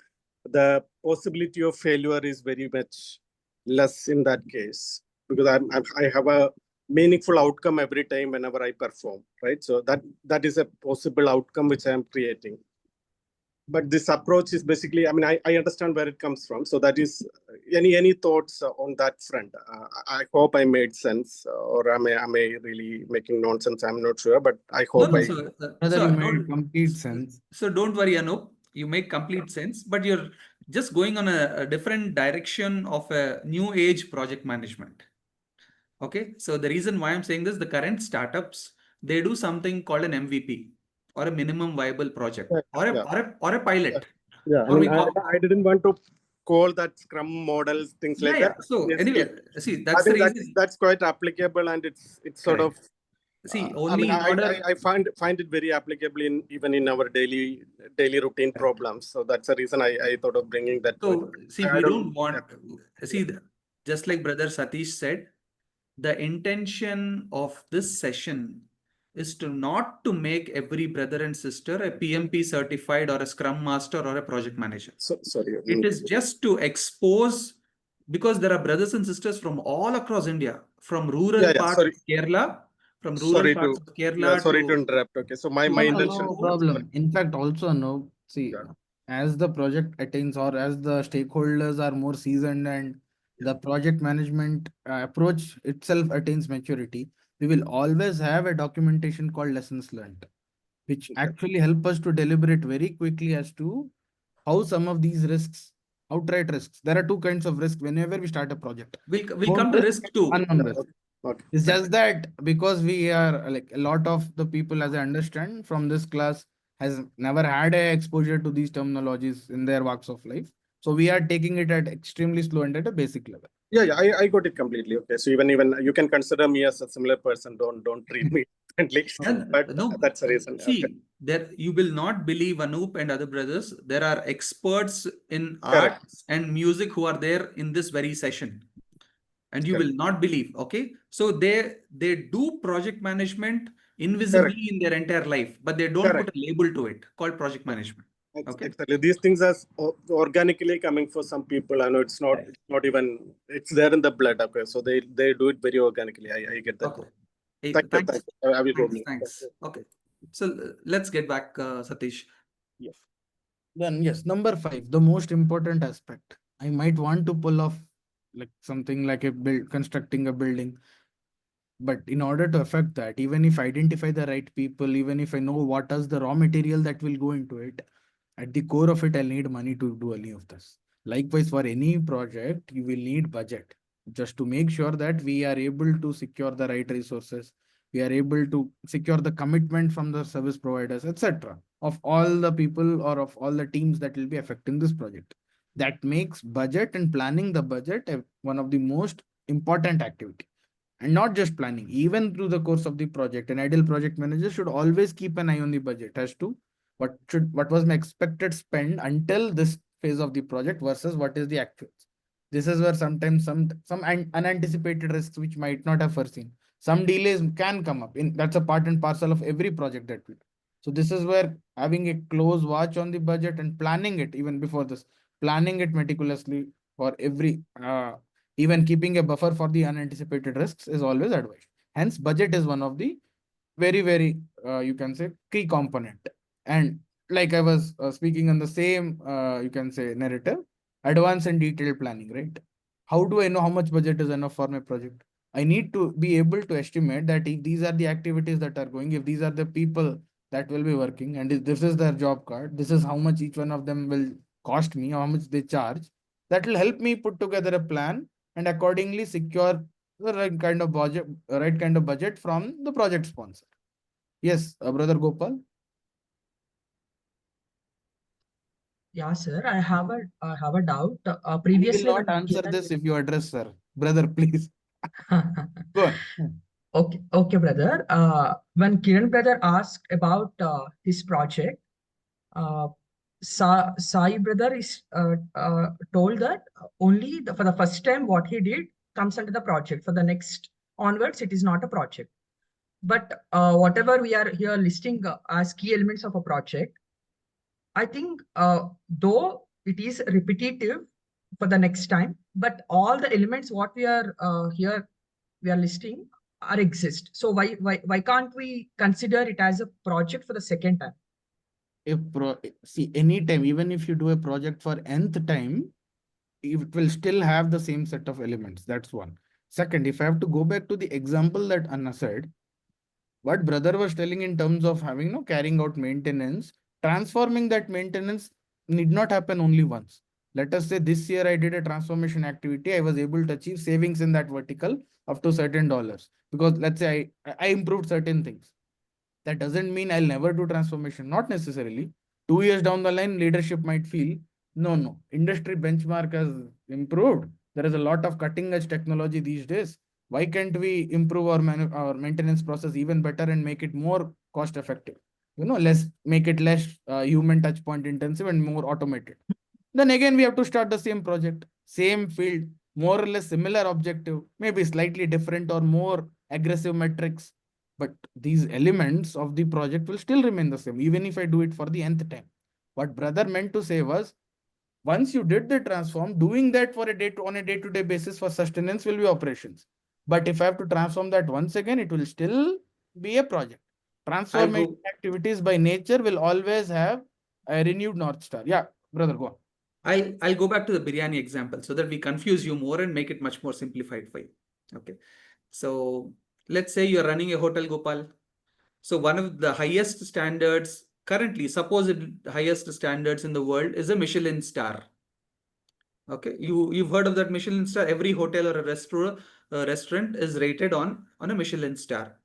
the possibility of failure is very much less in that case, because I have a meaningful outcome every time whenever I perform, right? So that is a possible outcome which I am creating. But this approach is basically, I understand where it comes from. So that is, any thoughts on that front? I hope I made sense, or am I really making nonsense? I'm not sure, but I hope you made complete sense. So don't worry, Anup. You make complete sense, but you're just going on a different direction of a new age project management. Okay. So the reason why I'm saying this, the current startups, they do something called an MVP, or a minimum viable project, or a pilot. Yeah, I didn't want to call that Scrum models, things like that. So yes, anyway, see, that's I the think reason. that's quite applicable, and it's sort of. See, only I find it very applicable even in our daily routine problems. So that's the reason I thought of bringing that. So see, we don't want. See, just like Brother Satish said, the intention of this session is not to make every brother and sister a PMP certified or a Scrum Master or a project manager. Sorry. It is just to expose, because there are brothers and sisters from all across India, from rural parts of Kerala, sorry to interrupt. Okay, so my intention. No problem. In fact, also no. See, as the project attains, or as the stakeholders are more seasoned and the project management approach itself attains maturity, we will always have a documentation called lessons learned, which actually help us to deliberate very quickly as to how some of these risks outright risks. There are two kinds of risk whenever we start a project. We'll Known come to risk, risk too. unknown risk. Okay. It's just that because we are like a lot of the people, as I understand from this class, has never had a exposure to these terminologies in their walks of life. So we are taking it at extremely slow and at a basic level. Yeah, I got it completely. Okay, so even you can consider me as a similar person. Don't treat me differently. But No, that's the reason. see, Okay. there you will not believe, Anup and other brothers. There are experts in Correct. arts and music who are there in this very session, and you Correct. will not believe. Okay, so they do project management invisibly in their entire life, but they don't Correct. put a label to it called project management. Okay. Exactly. These things are organically coming for some people. I know it's not even, it's there in the blood. Okay. So they do it very organically. I get that. Okay. Hey, Thank you. thanks. Thank you. I will go. Thanks. Okay. So let's get back, Satish. Yes. Then yes, number 5, the most important aspect. I might want to pull off like something like constructing a building. But in order to affect that, even if I identify the right people, even if I know what is the raw material that will go into it, at the core of it, I'll need money to do any of this. Likewise, for any project, you will need budget just to make sure that we are able to secure the right resources. We are able to secure the commitment from the service providers, etc. of all the people or of all the teams that will be affecting this project. That makes budget and planning the budget one of the most important activity. And not just planning, even through the course of the project, an ideal project manager should always keep an eye on the budget as to what was my expected spend until this phase of the project versus what is the actuals. This is where sometimes some unanticipated risks which might not have foreseen. Some delays can come up. That's a part and parcel of every project that we do. So this is where having a close watch on the budget and planning it even before this, planning it meticulously for every even keeping a buffer for the unanticipated risks is always advised. Hence, budget is one of the very, you can say, key component. And like I was speaking on the same, you can say, narrative, advanced and detailed planning, right? How do I know how much budget is enough for my project? I need to be able to estimate that if these are the activities that are going, if these are the people that will be working, and if this is their job card, this is how much each one of them will cost me, how much they charge. That will help me put together a plan and accordingly secure the right kind of budget from the project sponsor. Yes, brother Gopal. Yeah, sir. I have a doubt. I will Previously, not answer this if you address, sir. Brother, please. Go on. Okay, brother. When Kiran brother asked about his project, Sai brother is told that only for the first time what he did comes under the project. For the next onwards, it is not a project. But whatever we are here listing as key elements of a project, I think though it is repetitive for the next time, but all the elements what we are we are listing are exist. So why can't we consider it as a project for the second time? See, anytime, even if you do a project for nth time, it will still have the same set of elements. That's one. Second, if I have to go back to the example that Anna said, what brother was telling in terms of having carrying out maintenance, transforming that maintenance need not happen only once. Let us say this year I did a transformation activity. I was able to achieve savings in that vertical up to certain dollars because let's say I improved certain things. That doesn't mean I'll never do transformation. Not necessarily. 2 years down the line, leadership might feel, no, industry benchmark has improved. There is a lot of cutting edge technology these days. Why can't we improve our maintenance process even better and make it more cost effective? Make it less human touch point intensive and more automated. Then again, we have to start the same project, same field, more or less similar objective, maybe slightly different or more aggressive metrics. But these elements of the project will still remain the same, even if I do it for the nth time. What brother meant to say was, once you did the transform, doing that for on a day-to-day basis for sustenance will be operations. But if I have to transform that once again, it will still be a project. Transformation activities by nature will always have a renewed North Star. Yeah, brother, go on. I'll go back to the biryani example so that we confuse you more and make it much more simplified for you. Okay. So let's say you're running a hotel, Gopal. So one of the highest standards currently, supposed highest standards in the world is a Michelin star. Okay, you've heard of that Michelin star. Every hotel or a restaurant is rated on a Michelin star.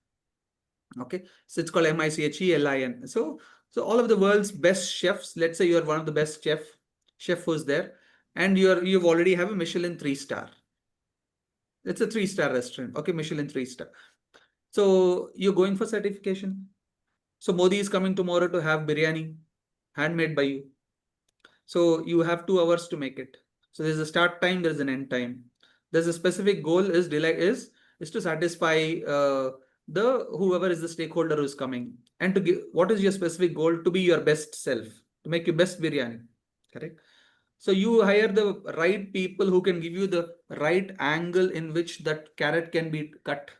Okay, so it's called MICHELIN. So all of the world's best chefs. Let's say you're one of the best chef who's there, and you've already have a Michelin 3-star. It's a 3-star restaurant. Okay, Michelin 3-star. So you're going for certification. So Modi is coming tomorrow to have biryani handmade by you. So you have 2 hours to make it. So there's a start time, there's an end time. There's a specific goal is to satisfy the whoever is the stakeholder who's coming, and to give what is your specific goal? To be your best self, to make your best biryani. Correct. So you hire the right people who can give you the right angle in which that carrot can be cut,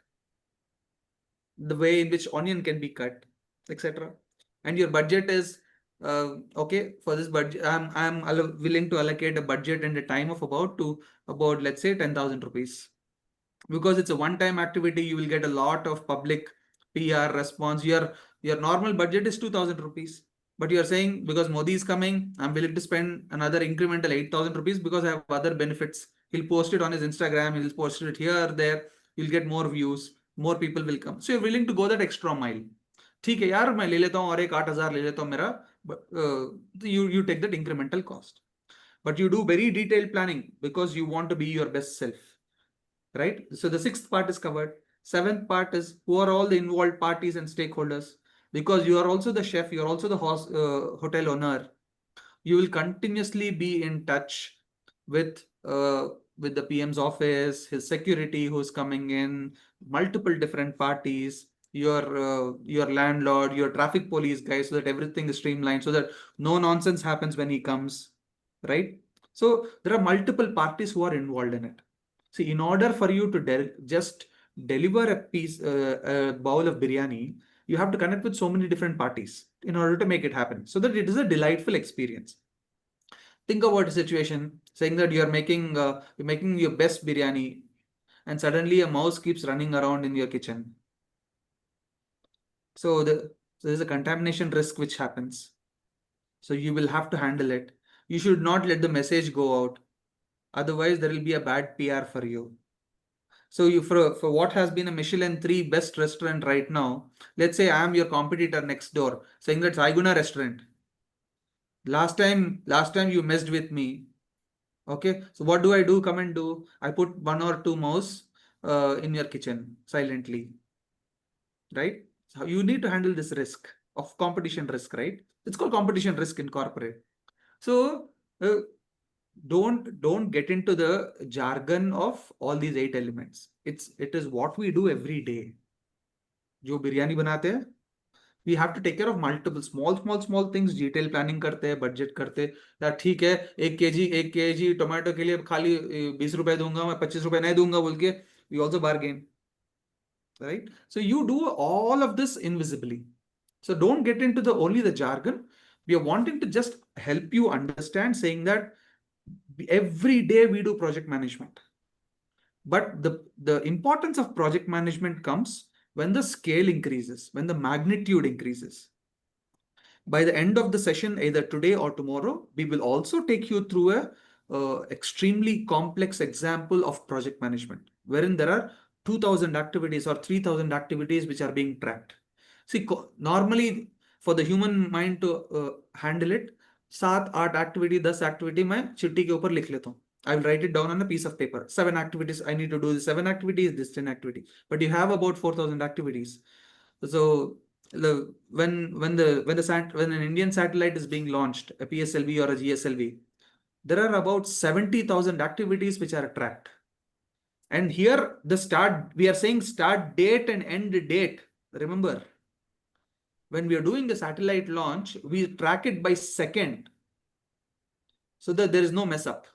the way in which onion can be cut, etc. And your budget is okay, for this budget I'm willing to allocate a budget and a time of about let's say 10,000 rupees, because it's a one-time activity. You will get a lot of public PR response. Your normal budget is 2,000 rupees, but you're saying because Modi is coming, I'm willing to spend another incremental 8,000 rupees because I have other benefits. He'll post it on his Instagram, he'll post it here, there, you'll get more views, more people will come. So you're willing to go that extra mile. ठीक है यार, मैं ले लेता हूँ और एक 8,000 ले लेता हूँ मेरा, you take that incremental cost, but you do very detailed planning because you want to be your best self, right? So the 6th part is covered. 7th part is who are all the involved parties and stakeholders, because you are also the chef, you are also the hotel owner. You will continuously be in touch with the PM's office, his security who's coming in, multiple different parties, your landlord, your traffic police guys, so that everything is streamlined, so that no nonsense happens when he comes, right? So there are multiple parties who are involved in it. See, in order for you to just deliver a bowl of biryani, you have to connect with so many different parties in order to make it happen, so that it is a delightful experience. Think about a situation saying that you're making your best biryani, and suddenly a mouse keeps running around in your kitchen. So there's a contamination risk which happens. So you will have to handle it. You should not let the message go out. Otherwise, there will be a bad PR for you. So you for what has been a Michelin 3 best restaurant right now, let's say I am your competitor next door, saying that Saiguna restaurant. Last time you messed with me. Okay, so what do I do? Come and do. I put 1 or 2 mouse in your kitchen silently, right? So you need to handle this risk of competition risk, right? It's called competition risk in corporate. So don't get into the jargon of all these 8 elements. It is what we do every day. जो बिरयानी बनाते हैं, we have to take care of multiple small things. Detail planning करते हैं, budget करते हैं. यार ठीक है, 1 kg टोमेटो के लिए खाली 20 रुपए दूंगा, मैं 25 रुपए नहीं दूंगा बोल के, we also bargain, right? So you do all of this invisibly. So don't get into only the jargon. We are wanting to just help you understand, saying that every day we do project management. But the importance of project management comes when the scale increases, when the magnitude increases. By the end of the session, either today or tomorrow, we will also take you through a extremely complex example of project management, wherein there are 2,000 activities or 3,000 activities which are being tracked. See, normally for the human mind to handle it, 7-8 activity, 10 activity मैं चिट्ठी के ऊपर लिख लेता हूँ. I will write it down on a piece of paper. 7 activities, I need to do 7 activities, this 10 activity. But you have about 4,000 activities. So when an Indian satellite is being launched, a PSLV or a GSLV, there are about 70,000 activities which are tracked. And here we are saying start date and end date. Remember, when we are doing the satellite launch, we track it by second, so that there is no mess up.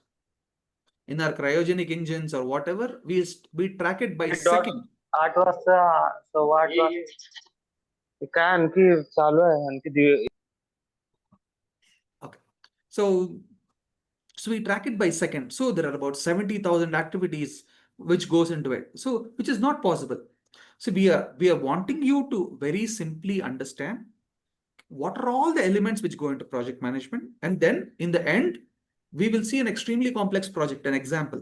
In our cryogenic engines or whatever, we track it by second. 8 वाजता 8:15 वाजता काय आणखी चालू आहे आणखी. Okay, so we track it by second. So there are about 70,000 activities which goes into it. So which is not possible. So we are wanting you to very simply understand what are all the elements which go into project management, and then in the end, we will see an extremely complex project, an example,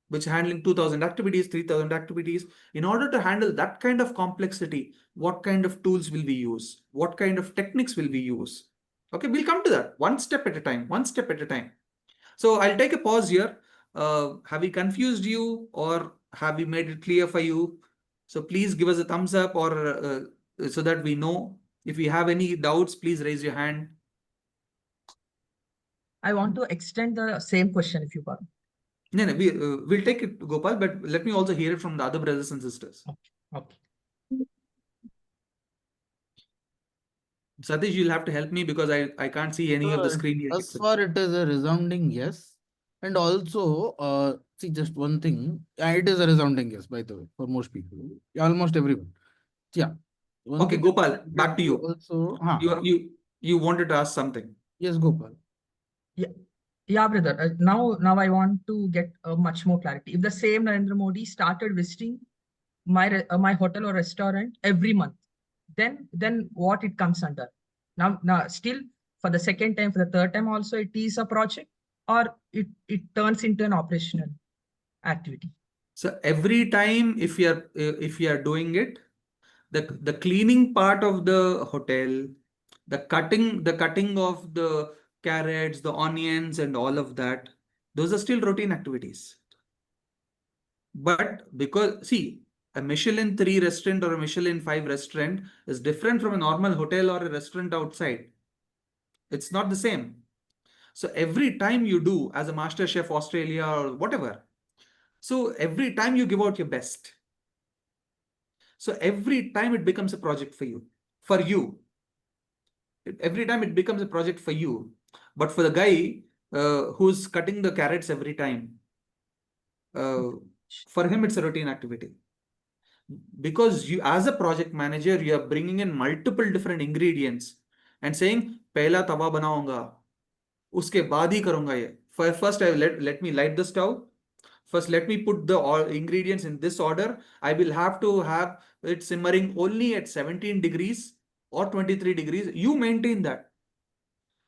which handling 2000 activities, 3000 activities. In order to handle that kind of complexity, what kind of tools will we use? What kind of techniques will we use? Okay, we'll come to that one step at a time, one step at a time. So I'll take a pause here. Have we confused you or have we made it clear for you? So please give us a thumbs up or so that we know. If you have any doubts, please raise your hand. I want to extend the same question if you want. No, we'll take it, Gopal, but let me also hear it from the other brothers and sisters. Okay. Satish, you'll have to help me because I can't see any of the screen yet. Thus far, it is a resounding yes. And also, see, just one thing. It is a resounding yes, by the way, for most people, almost everyone. Yeah. Okay, Gopal, back to you. Also, you wanted to ask something. Yes, Gopal. Yeah, brother. Now I want to get much more clarity. If the same Narendra Modi started visiting my hotel or restaurant every month, then what it comes under? Now still for the second time, for the third time also, it is a project or it turns into an operational activity. So every time if you are doing it, the cleaning part of the hotel, the cutting of the carrots, the onions and all of that, those are still routine activities. But because see, a Michelin 3 restaurant or a Michelin 5 restaurant is different from a normal hotel or a restaurant outside. It's not the same. So every time you do as a Master Chef Australia or whatever, so every time you give out your best. So every time it becomes a project for you. Every time it becomes a project for you. But for the guy who's cutting the carrots every time, for him it's a routine activity. Because you, as a project manager, you are bringing in multiple different ingredients and saying, "Pehla tawa banaunga, uske baad hi karunga ye." First, let me light the stove. First, let me put the ingredients in this order. I will have to have it simmering only at 17 degrees or 23 degrees. You maintain that.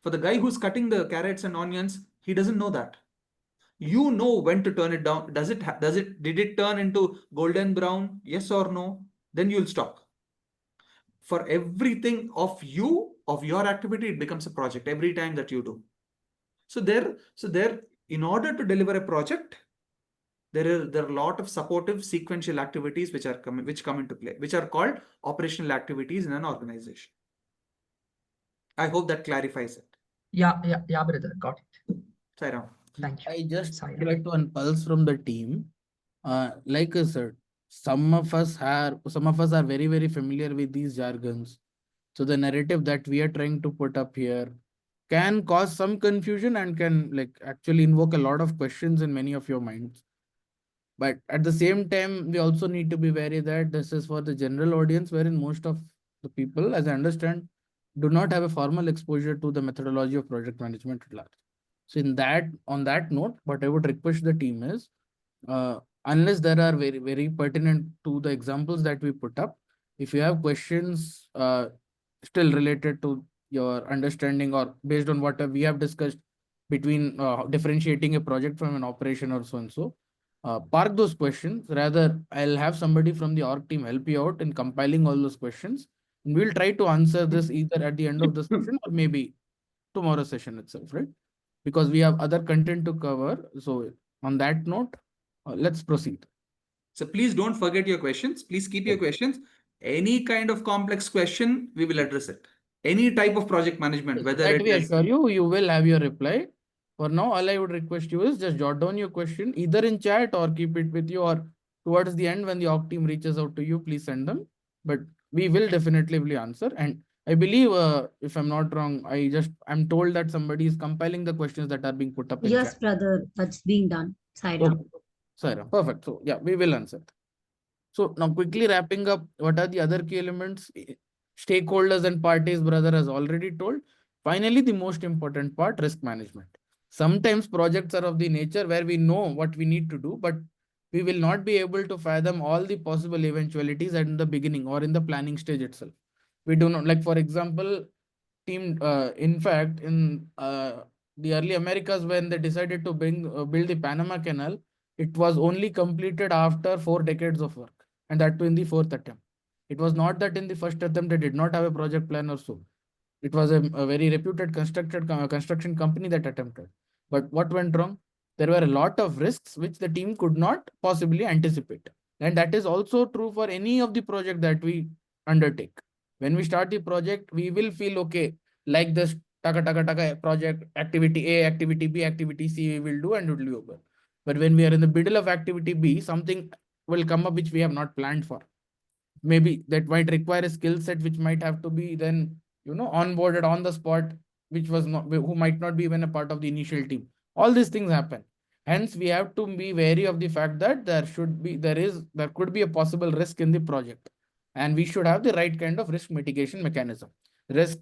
For the guy who's cutting the carrots and onions, he doesn't know that. You know when to turn it down. Did it turn into golden brown? Yes or no? Then you'll stop. For everything of your activity, it becomes a project every time that you do. So there, in order to deliver a project, there are a lot of supportive sequential activities which come into play, which are called operational activities in an organization. I hope that clarifies it. Yeah, brother, got it. Sairam. Thank you. I just would like to unpulse from the team. Like I said, some of us are very, very familiar with these jargons. So the narrative that we are trying to put up here can cause some confusion and can actually invoke a lot of questions in many of your minds. But at the same time, we also need to be wary that this is for the general audience, wherein most of the people, as I understand, do not have a formal exposure to the methodology of project management at large. So on that note, what I would request the team is, unless there are very, very pertinent to the examples that we put up, if you have questions still related to your understanding or based on what we have discussed between differentiating a project from an operation or so and so, park those questions. Rather, I'll have somebody from the org team help you out in compiling all those questions. And we'll try to answer this either at the end of the session or maybe tomorrow's session itself, right? Because we have other content to cover. So on that note, let's proceed. So please don't forget your questions. Please keep your questions. Any kind of complex question, we will address it. Any type of project management, whether that it we is... assure you, you will have your reply. For now, all I would request you is just jot down your question either in chat or keep it with you, or towards the end when the org team reaches out to you, please send them. But we will definitely answer. And I believe, if I'm not wrong, I'm told that somebody is compiling the questions that are being put up in Yes, chat. brother, that's being done. Sairam. Sairam, perfect. So yeah, we will answer. So now quickly wrapping up, what are the other key elements? Stakeholders and parties, brother has already told. Finally, the most important part, risk management. Sometimes projects are of the nature where we know what we need to do, but we will not be able to fathom all the possible eventualities in the beginning or in the planning stage itself. We do not, like for example, team, in fact, in the early Americas, when they decided to build the Panama Canal, it was only completed after 4 decades of work, and that too in the 4th attempt. It was not that in the first attempt they did not have a project plan or so. It was a very reputed construction company that attempted. But what went wrong? There were a lot of risks which the team could not possibly anticipate. And that is also true for any of the project that we undertake. When we start the project, we will feel okay, like this taka project, activity A, activity B, activity C we will do and it will be over. But when we are in the middle of activity B, something will come up which we have not planned for. Maybe that might require a skill set which might have to be then, onboarded on the spot, which was not, who might not be even a part of the initial team. All these things happen. Hence, we have to be wary of the fact that there could be a possible risk in the project. And we should have the right kind of risk mitigation mechanism. Risk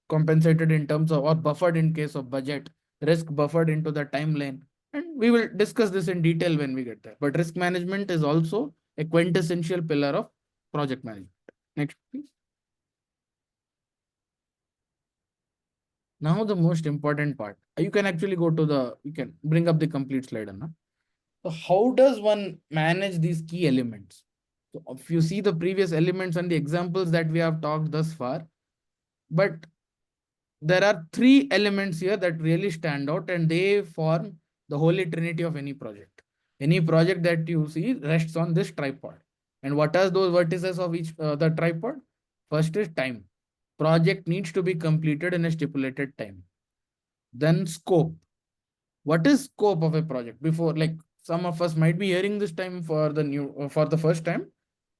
compensated in terms of, or buffered in case of budget, risk buffered into the timeline. And we will discuss this in detail when we get there. But risk management is also a quintessential pillar of project management. Next, please. Now the most important part. You can actually you can bring up the complete slide, Anna. So how does one manage these key elements? So if you see the previous elements and the examples that we have talked thus far, but there are 3 elements here that really stand out and they form the holy trinity of any project. Any project that you see rests on this tripod. And what are those vertices of each the tripod? First is time. Project needs to be completed in a stipulated time. Then scope. What is scope of a project? Before, like some of us might be hearing this time for the first time.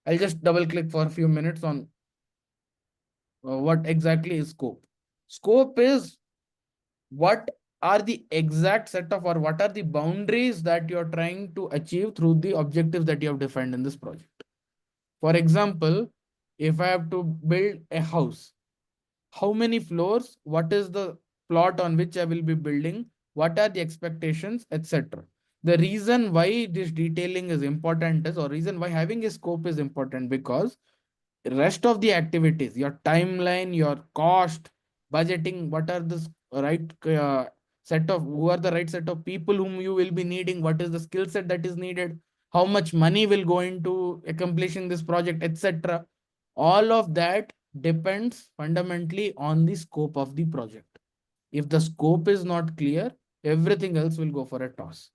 I'll just double click for a few minutes on what exactly is scope. Scope is what are the exact set of, or what are the boundaries that you're trying to achieve through the objectives that you have defined in this project. For example, if I have to build a house, how many floors, what is the plot on which I will be building, what are the expectations, etc. The reason why this detailing is important is, or reason why having a scope is important, because the rest of the activities, your timeline, your cost, budgeting, what are the right who are the right set of people whom you will be needing, what is the skill set that is needed, how much money will go into accomplishing this project, etc. All of that depends fundamentally on the scope of the project. If the scope is not clear, everything else will go for a toss.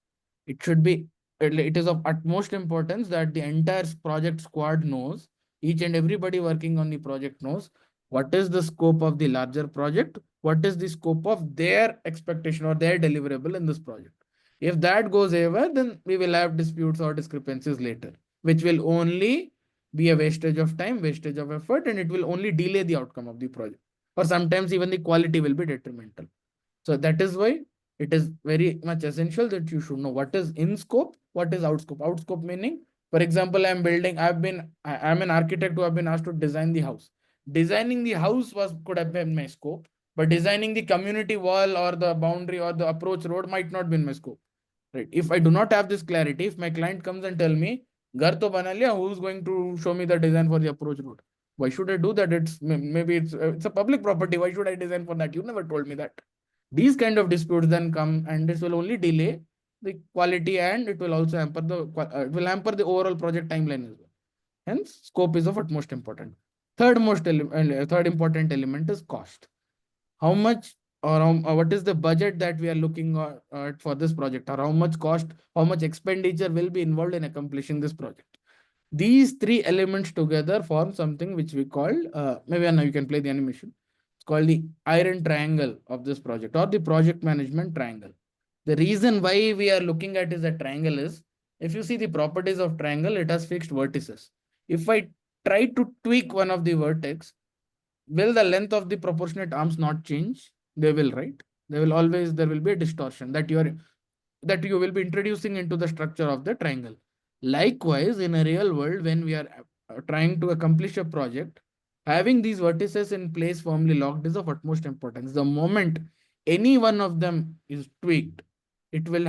It is of utmost importance that the entire project squad knows, each and everybody working on the project knows what is the scope of the larger project, what is the scope of their expectation or their deliverable in this project. If that goes away, then we will have disputes or discrepancies later, which will only be a wastage of time, wastage of effort, and it will only delay the outcome of the project. Or sometimes even the quality will be detrimental. So that is why it is very much essential that you should know what is in scope, what is out scope. Out scope meaning, for example, I'm an architect who have been asked to design the house. Designing the house could have been my scope, but designing the community wall or the boundary or the approach road might not be in my scope. Right? If I do not have this clarity, if my client comes and tell me, "Ghar to bana liya, who's going to show me the design for the approach road?" Why should I do that? Maybe it's a public property. Why should I design for that? You never told me that. These kind of disputes then come, and this will only delay the quality, and it will also hamper the overall project timeline as well. Hence, scope is of utmost importance. Third important element is cost. How much or what is the budget that we are looking at for this project, or how much cost, how much expenditure will be involved in accomplishing this project. These 3 elements together form something which we call, maybe now you can play the animation. It's called the iron triangle of this project, or the project management triangle. The reason why we are looking at is a triangle is, if you see the properties of triangle, it has fixed vertices. If I try to tweak one of the vertex, will the length of the proportionate arms not change? They will, right? There will be a distortion that you will be introducing into the structure of the triangle. Likewise, in a real world, when we are trying to accomplish a project, having these vertices in place firmly locked is of utmost importance. The moment any one of them is tweaked, it will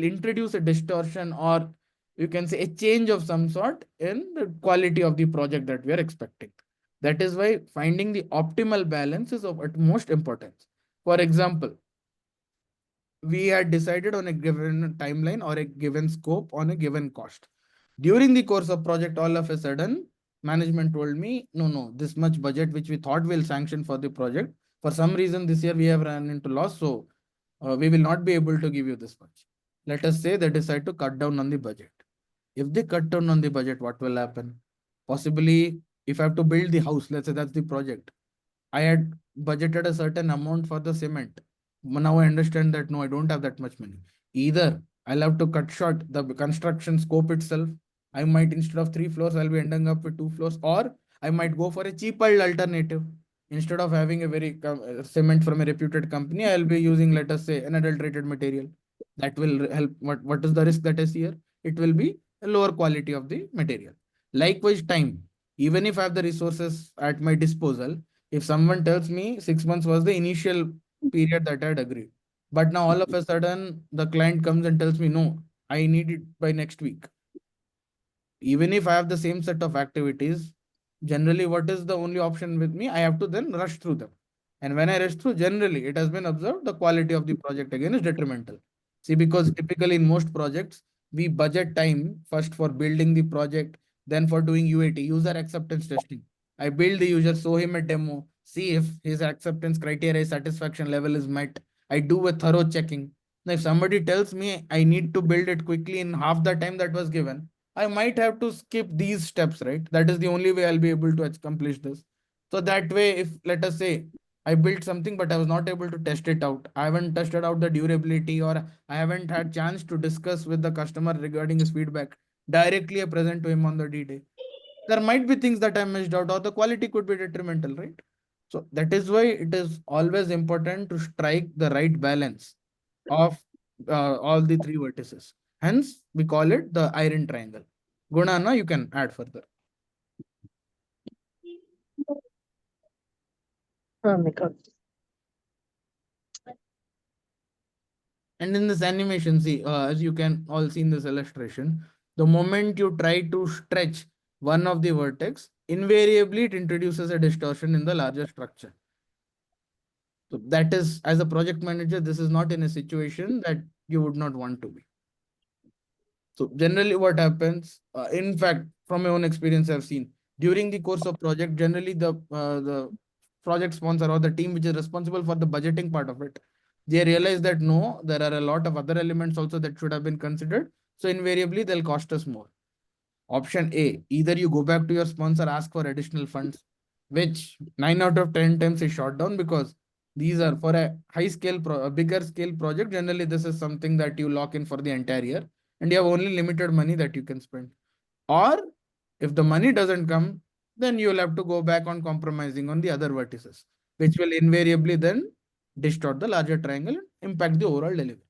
introduce a distortion, or you can say a change of some sort in the quality of the project that we are expecting. That is why finding the optimal balance is of utmost importance. For example, we had decided on a given timeline or a given scope on a given cost. During the course of project, all of a sudden, management told me, no, this much budget which we thought we'll sanction for the project, for some reason this year we have run into loss, so we will not be able to give you this much. Let us say they decide to cut down on the budget. If they cut down on the budget, what will happen? Possibly, if I have to build the house, let's say that's the project, I had budgeted a certain amount for the cement. Now I understand that no, I don't have that much money. Either I'll have to cut short the construction scope itself. I might, instead of 3 floors, I'll be ending up with 2 floors, or I might go for a cheaper alternative. Instead of having a very cement from a reputed company, I'll be using, let us say, an adulterated material. That will help. What is the risk that I see here? It will be a lower quality of the material. Likewise, time. Even if I have the resources at my disposal, if someone tells me 6 months was the initial period that I had agreed, but now all of a sudden the client comes and tells me, no, I need it by next week. Even if I have the same set of activities, generally what is the only option with me? I have to then rush through them. And when I rush through, generally it has been observed the quality of the project again is detrimental. See, because typically in most projects, we budget time first for building the project, then for doing UAT, user acceptance testing. I build the user, show him a demo, see if his acceptance criteria satisfaction level is met. I do a thorough checking. Now, if somebody tells me I need to build it quickly in half the time that was given, I might have to skip these steps, right? That is the only way I'll be able to accomplish this. So that way, if let us say I built something, but I was not able to test it out. I haven't tested out the durability, or I haven't had chance to discuss with the customer regarding his feedback. Directly I present to him on the D-Day. There might be things that I missed out, or the quality could be detrimental, right? So that is why it is always important to strike the right balance of all the 3 vertices. Hence, we call it the iron triangle. Gunana, you can add further. And in this animation, see, as you can all see in this illustration, the moment you try to stretch one of the vertex, invariably it introduces a distortion in the larger structure. So that is, as a project manager, this is not in a situation that you would not want to be. So generally what happens, in fact, from my own experience, I've seen during the course of project, generally the project sponsor or the team which is responsible for the budgeting part of it, they realize that no, there are a lot of other elements also that should have been considered. So invariably they'll cost us more. Option A, either you go back to your sponsor, ask for additional funds, which 9 out of 10 times is shot down, because these are for a high scale, a bigger scale project. Generally, this is something that you lock in for the entire year, and you have only limited money that you can spend. Or if the money doesn't come, then you'll have to go back on compromising on the other vertices, which will invariably then distort the larger triangle and impact the overall delivery.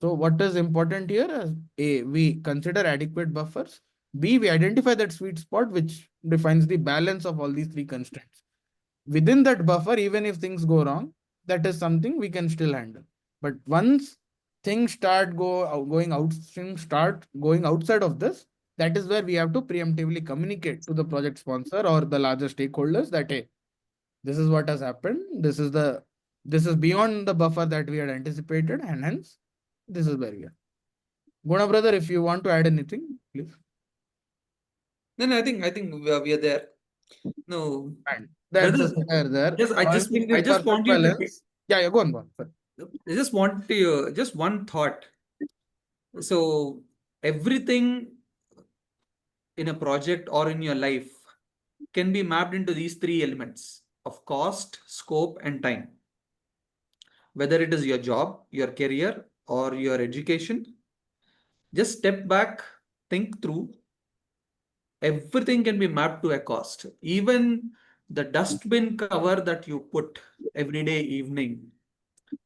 So what is important here is A, we consider adequate buffers. B, we identify that sweet spot which defines the balance of all these 3 constraints. Within that buffer, even if things go wrong, that is something we can still handle. But once things start going outside of this, that is where we have to preemptively communicate to the project sponsor or the larger stakeholders that, hey, this is what has happened. This is beyond the buffer that we had anticipated, and hence this is where we are. Guna brother, if you want to add anything, please. No, I think we are there. No, that's brother, there. Yes, I just want you to. Yeah, go on. I just want to just one thought. So everything in a project or in your life can be mapped into these 3 elements of cost, scope, and time. Whether it is your job, your career, or your education, just step back, think through. Everything can be mapped to a cost. Even the dustbin cover that you put every day evening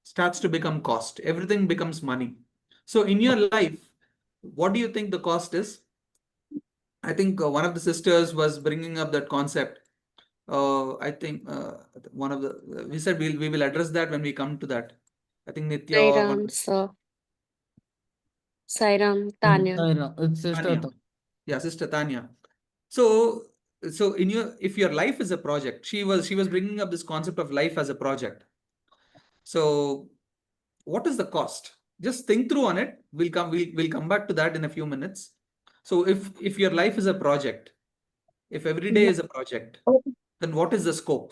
starts to become cost. Everything becomes money. So in your life, what do you think the cost is? I think one of the sisters was bringing up that concept. I think one of the, we said we will address that when we come to that. I think Nitya or Sairam, sir. Sairam, Tanya. It's sister Tanya. Yeah, sister Tanya. So in if your life is a project, she was bringing up this concept of life as a project. So what is the cost? Just think through on it. We'll come back to that in a few minutes. So if your life is a project, if every day is a project, then what is the scope?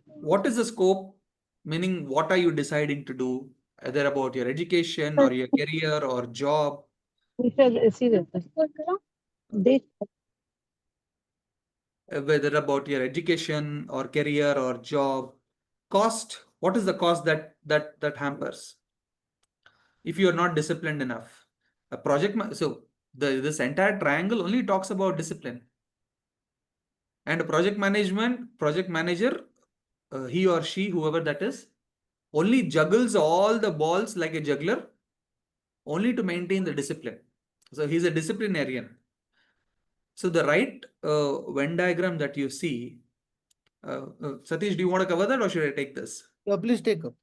What is the scope? Meaning, what are you deciding to do? Either about your education or your career or job. Whether about your education or career or job. Cost, what is the cost that hampers? If you are not disciplined enough. A project, so this entire triangle only talks about discipline. And a project manager, he or she, whoever that is, only juggles all the balls like a juggler, only to maintain the discipline. So he's a disciplinarian. So the right Venn diagram that you see, Satish, do you want to cover that or should I take this? Please take up.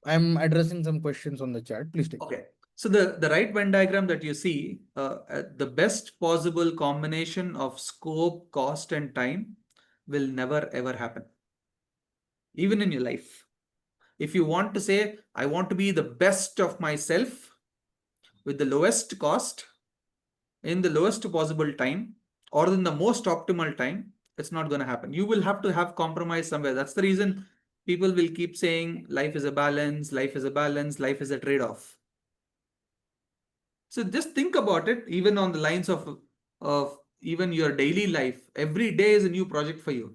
I'm addressing some questions on the chat. Please take. Okay. So the right Venn diagram that you see, the best possible combination of scope, cost, and time will never ever happen. Even in your life. If you want to say, I want to be the best of myself with the lowest cost, in the lowest possible time, or in the most optimal time, it's not going to happen. You will have to have compromise somewhere. That's the reason people will keep saying life is a balance, life is a balance, life is a trade-off. So just think about it, even on the lines of even your daily life. Every day is a new project for you.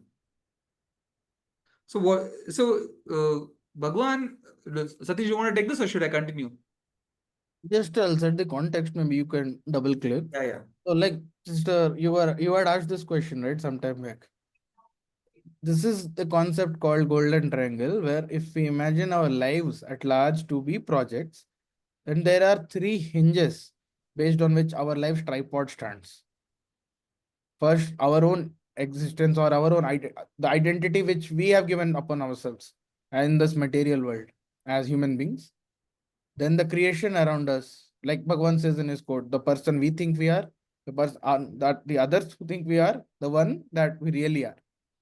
So what? So Bhagwan, Satish, you want to take this or should I continue? Just I'll set the context. Maybe you can double click. Yeah. So, like, sister, you had asked this question, right, sometime back. This is the concept called golden triangle, where if we imagine our lives at large to be projects, then there are three hinges based on which our life's tripod stands. First, our own existence or our own the identity which we have given upon ourselves in this material world as human beings. Then the creation around us, like Bhagwan says in his quote, the person we think we are, the person that the others who think we are, the one that we really are.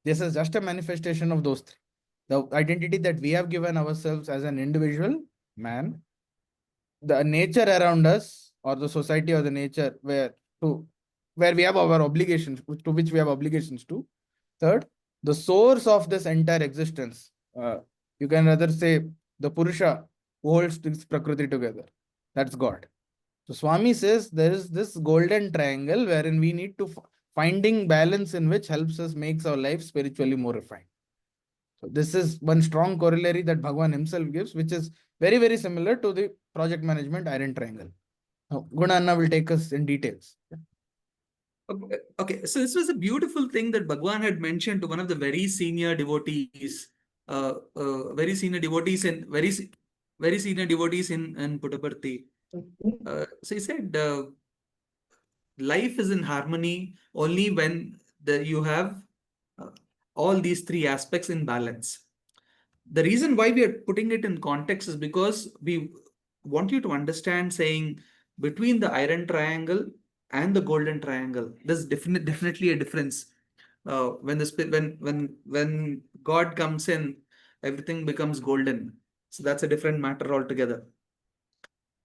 This is just a manifestation of those three. The identity that we have given ourselves as an individual man, the nature around us, or the society or the nature where we have our obligations, to which we have obligations to. Third, the source of this entire existence. You can rather say the Purusha who holds this Prakriti together. That's God. So Swami says there is this golden triangle wherein we need to finding balance in which helps us makes our life spiritually more refined. So this is one strong corollary that Bhagwan himself gives, which is very, very similar to the project management iron triangle. Now, Guna Anna will take us in details. Okay, so this was a beautiful thing that Bhagwan had mentioned to one of the very senior devotees, very senior devotees in Puttaparthi. So he said, life is in harmony only when you have all these three aspects in balance. The reason why we are putting it in context is because we want you to understand saying between the iron triangle and the golden triangle, there's definitely a difference. When God comes in, everything becomes golden. So that's a different matter altogether.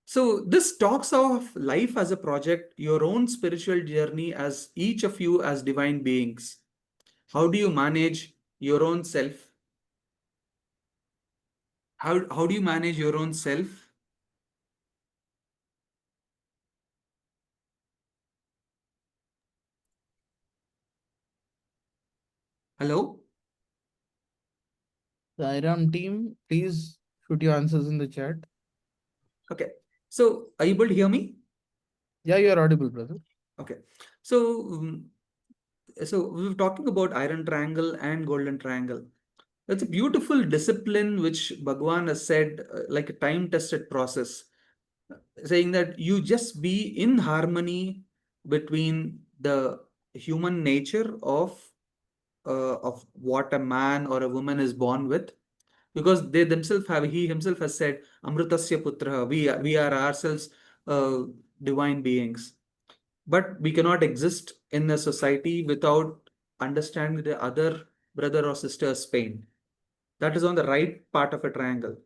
So this talks of life as a project, your own spiritual journey as each of you as divine beings. How do you manage your own self? How do you manage your own self? Hello? The IRAM team, please shoot your answers in the chat. Okay. So are you able to hear me? Yeah, you are audible, brother. Okay. So, so we were talking about iron triangle and golden triangle. It's a beautiful discipline which Bhagwan has said, like a time-tested process, saying that you just be in harmony between the human nature of what a man or a woman is born with, because they themselves have, he himself has said, Amritasya Putra, we are ourselves divine beings. But we cannot exist in a society without understanding the other brother or sister's pain. That is on the right part of a triangle.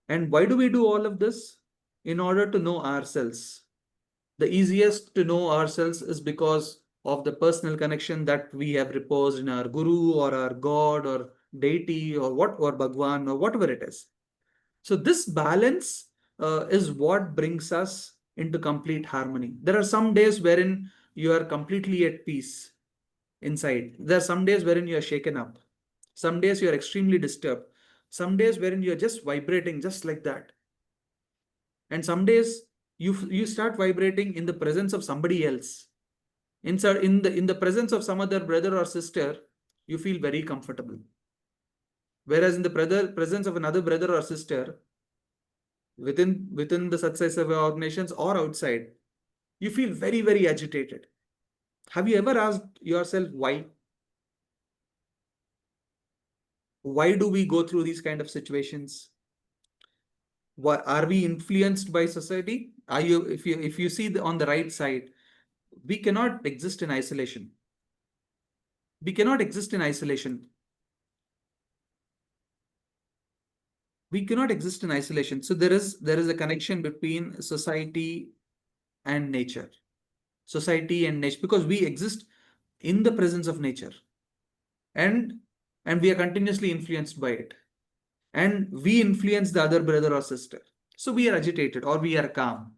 And why do we do all of this? In order to know ourselves. The easiest to know ourselves is because of the personal connection that we have reposed in our guru or our God or deity or Bhagwan or whatever it is. So this balance is what brings us into complete harmony. There are some days wherein you are completely at peace inside. There are some days wherein you are shaken up. Some days you are extremely disturbed. Some days wherein you are just vibrating just like that. And some days you start vibrating in the presence of somebody else. In the presence of some other brother or sister, you feel very comfortable. Whereas in the presence of another brother or sister, within the Satsai Seva organizations or outside, you feel very, very agitated. Have you ever asked yourself why? Why do we go through these kind of situations? Why, are we influenced by society? If you see on the right side, we cannot exist in isolation. We cannot exist in isolation. We cannot exist in isolation. So there is a connection between society and nature. Society and nature, because we exist in the presence of nature. And we are continuously influenced by it. And we influence the other brother or sister. So we are agitated or we are calm.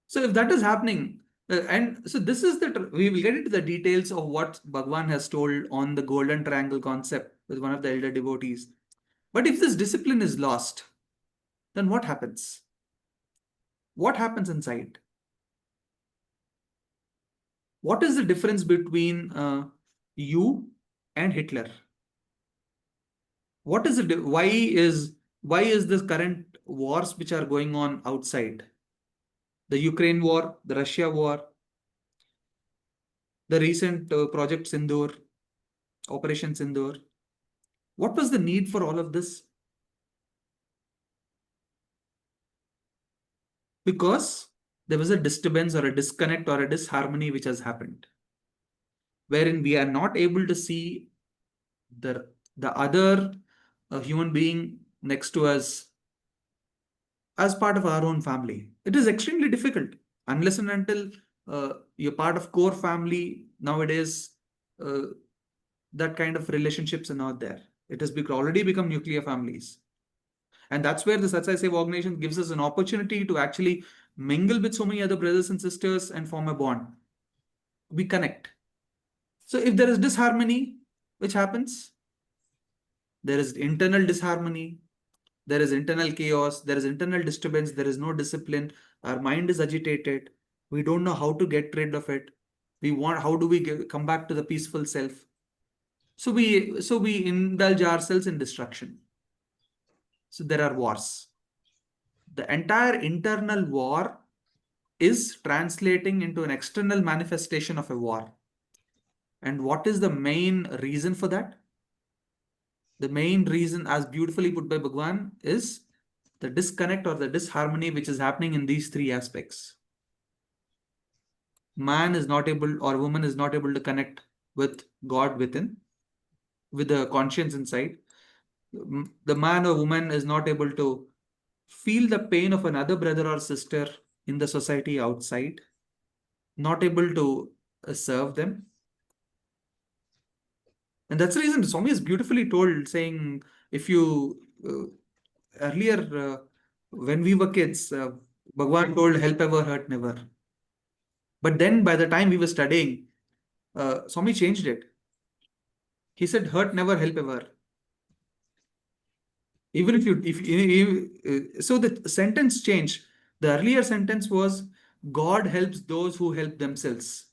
So if that is happening, and so this is we will get into the details of what Bhagwan has told on the golden triangle concept with one of the elder devotees. But if this discipline is lost, then what happens? What happens inside? What is the difference between you and Hitler? What is it? Why is this current wars which are going on outside? The Ukraine war, the Russia war, the recent Project Sindoor, Operation Sindoor. What was the need for all of this? Because there was a disturbance or a disconnect or a disharmony which has happened, wherein we are not able to see the other human being next to us as part of our own family. It is extremely difficult unless and until you're part of core family. Nowadays, that kind of relationships are not there. It has already become nuclear families. And that's where the Satsai Seva organization gives us an opportunity to actually mingle with so many other brothers and sisters and form a bond. We connect. So if there is disharmony, which happens? There is internal disharmony. There is internal chaos. There is internal disturbance. There is no discipline. Our mind is agitated. We don't know how to get rid of it. How do we come back to the peaceful self? So we indulge ourselves in destruction. So there are wars. The entire internal war is translating into an external manifestation of a war. And what is the main reason for that? The main reason, as beautifully put by Bhagwan, is the disconnect or the disharmony which is happening in these three aspects. Man is not able, or woman is not able to connect with God within, with the conscience inside. The man or woman is not able to feel the pain of another brother or sister in the society outside, not able to serve them. And that's the reason Swami is beautifully told, saying, if you earlier, when we were kids, Bhagwan told, help ever, hurt never. But then by the time we were studying, Swami changed it. He said, hurt never, help ever. Even so the sentence changed. The earlier sentence was, God helps those who help themselves.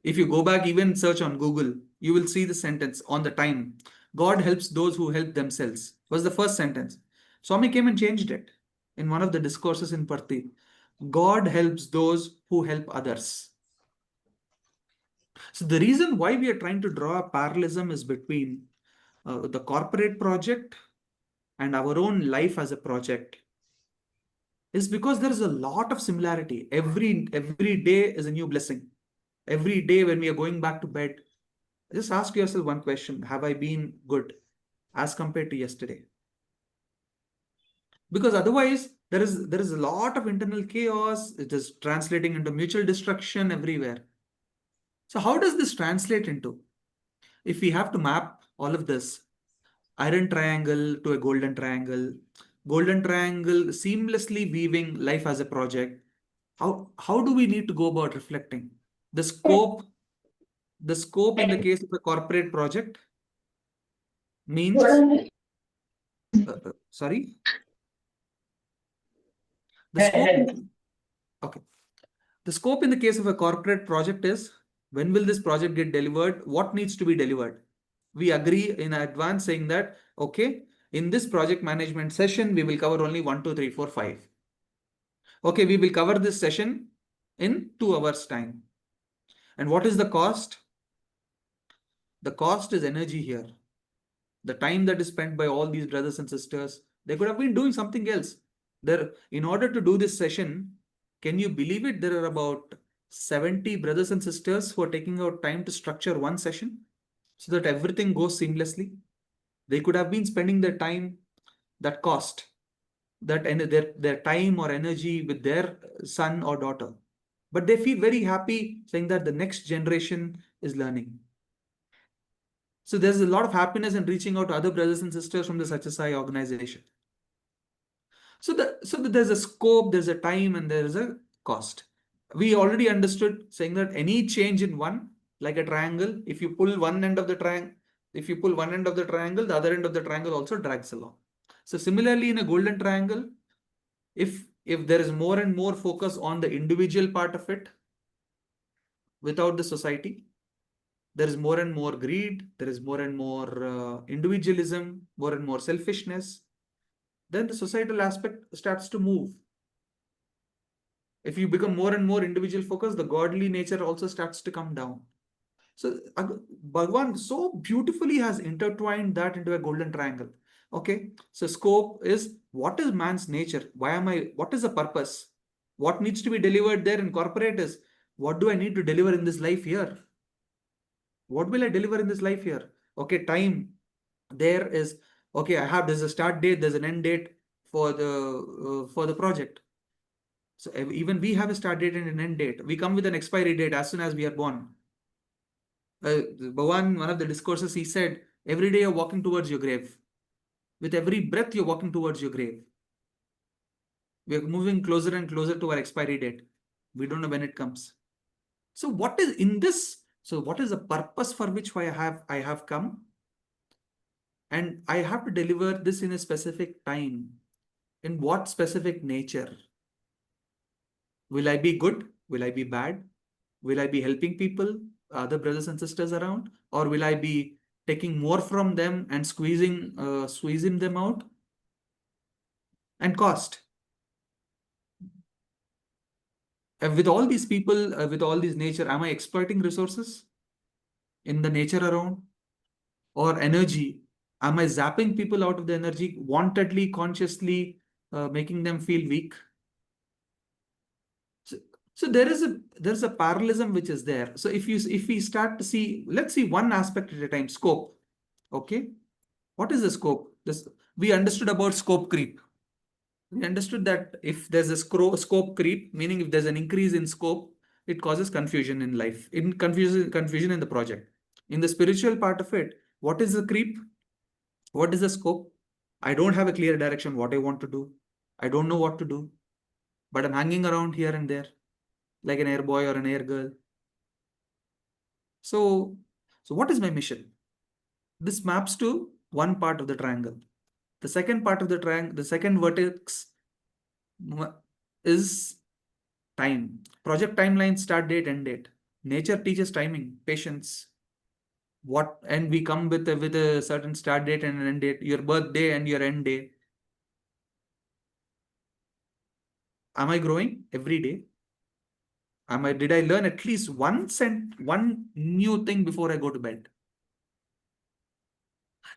If you go back, even search on Google, you will see the sentence on the time. God helps those who help themselves was the first sentence. Swami came and changed it in one of the discourses in Parthi. God helps those who help others. So the reason why we are trying to draw a parallelism is between the corporate project and our own life as a project is because there is a lot of similarity. Every day is a new blessing. Every day when we are going back to bed, just ask yourself one question. Have I been good as compared to yesterday? Because otherwise there is a lot of internal chaos. It is translating into mutual destruction everywhere. So how does this translate into? If we have to map all of this, iron triangle to a golden triangle seamlessly weaving life as a project, how do we need to go about reflecting the scope in the case of a corporate project means sorry, the scope okay, the scope in the case of a corporate project is, when will this project get delivered, what needs to be delivered. We agree in advance saying that, okay, in this project management session we will cover only 1 2 3 4 5. Okay, we will cover this session in 2 hours time. And what is the cost? The cost is energy here. The time that is spent by all these brothers and sisters, they could have been doing something else. In order to do this session, can you believe it? There are about 70 brothers and sisters who are taking out time to structure one session so that everything goes seamlessly. They could have been spending their time, that cost, their time or energy with their son or daughter. But they feel very happy saying that the next generation is learning. So there's a lot of happiness in reaching out to other brothers and sisters from the Satyasai organization. So there's a scope, there's a time, and there is a cost. We already understood saying that any change in one, like a triangle, if you pull one end of the triangle, the other end of the triangle also drags along. So similarly, in a golden triangle, if there is more and more focus on the individual part of it without the society, there is more and more greed, there is more and more individualism, more and more selfishness, then the societal aspect starts to move. If you become more and more individual focused, the godly nature also starts to come down. So Bhagwan so beautifully has intertwined that into a golden triangle. Okay, so scope is, what is man's nature? What is the purpose? What needs to be delivered there in corporate is, what do I need to deliver in this life here? What will I deliver in this life here? Okay, time. There is, okay, there's a start date, there's an end date for the project. So even we have a start date and an end date. We come with an expiry date as soon as we are born. Bhavan, one of the discourses, he said, every day you're walking towards your grave. With every breath, you're walking towards your grave. We are moving closer and closer to our expiry date. We don't know when it comes. So what is in this? So what is the purpose for which I have come? And I have to deliver this in a specific time. In what specific nature? Will I be good? Will I be bad? Will I be helping people, other brothers and sisters around? Or will I be taking more from them and squeezing them out? And cost. With all these people, with all this nature, am I exploiting resources in the nature around? Or energy? Am I zapping people out of the energy, wantedly, consciously, making them feel weak? So there's a parallelism which is there. So if we start to see, let's see one aspect at a time. Scope. Okay, what is the scope? We understood about scope creep. We understood that if there's a scope creep, meaning if there's an increase in scope, it causes confusion in life, confusion in the project. In the spiritual part of it, what is the creep? What is the scope? I don't have a clear direction what I want to do. I don't know what to do, but I'm hanging around here and there like an air boy or an air girl. So what is my mission? This maps to one part of the triangle. The second part of the triangle, the second vertex is time. Project timeline, start date, end date. Nature teaches timing, patience. And we come with a certain start date and an end date, your birthday and your end day. Am I growing every day? Did I learn at least one new thing before I go to bed?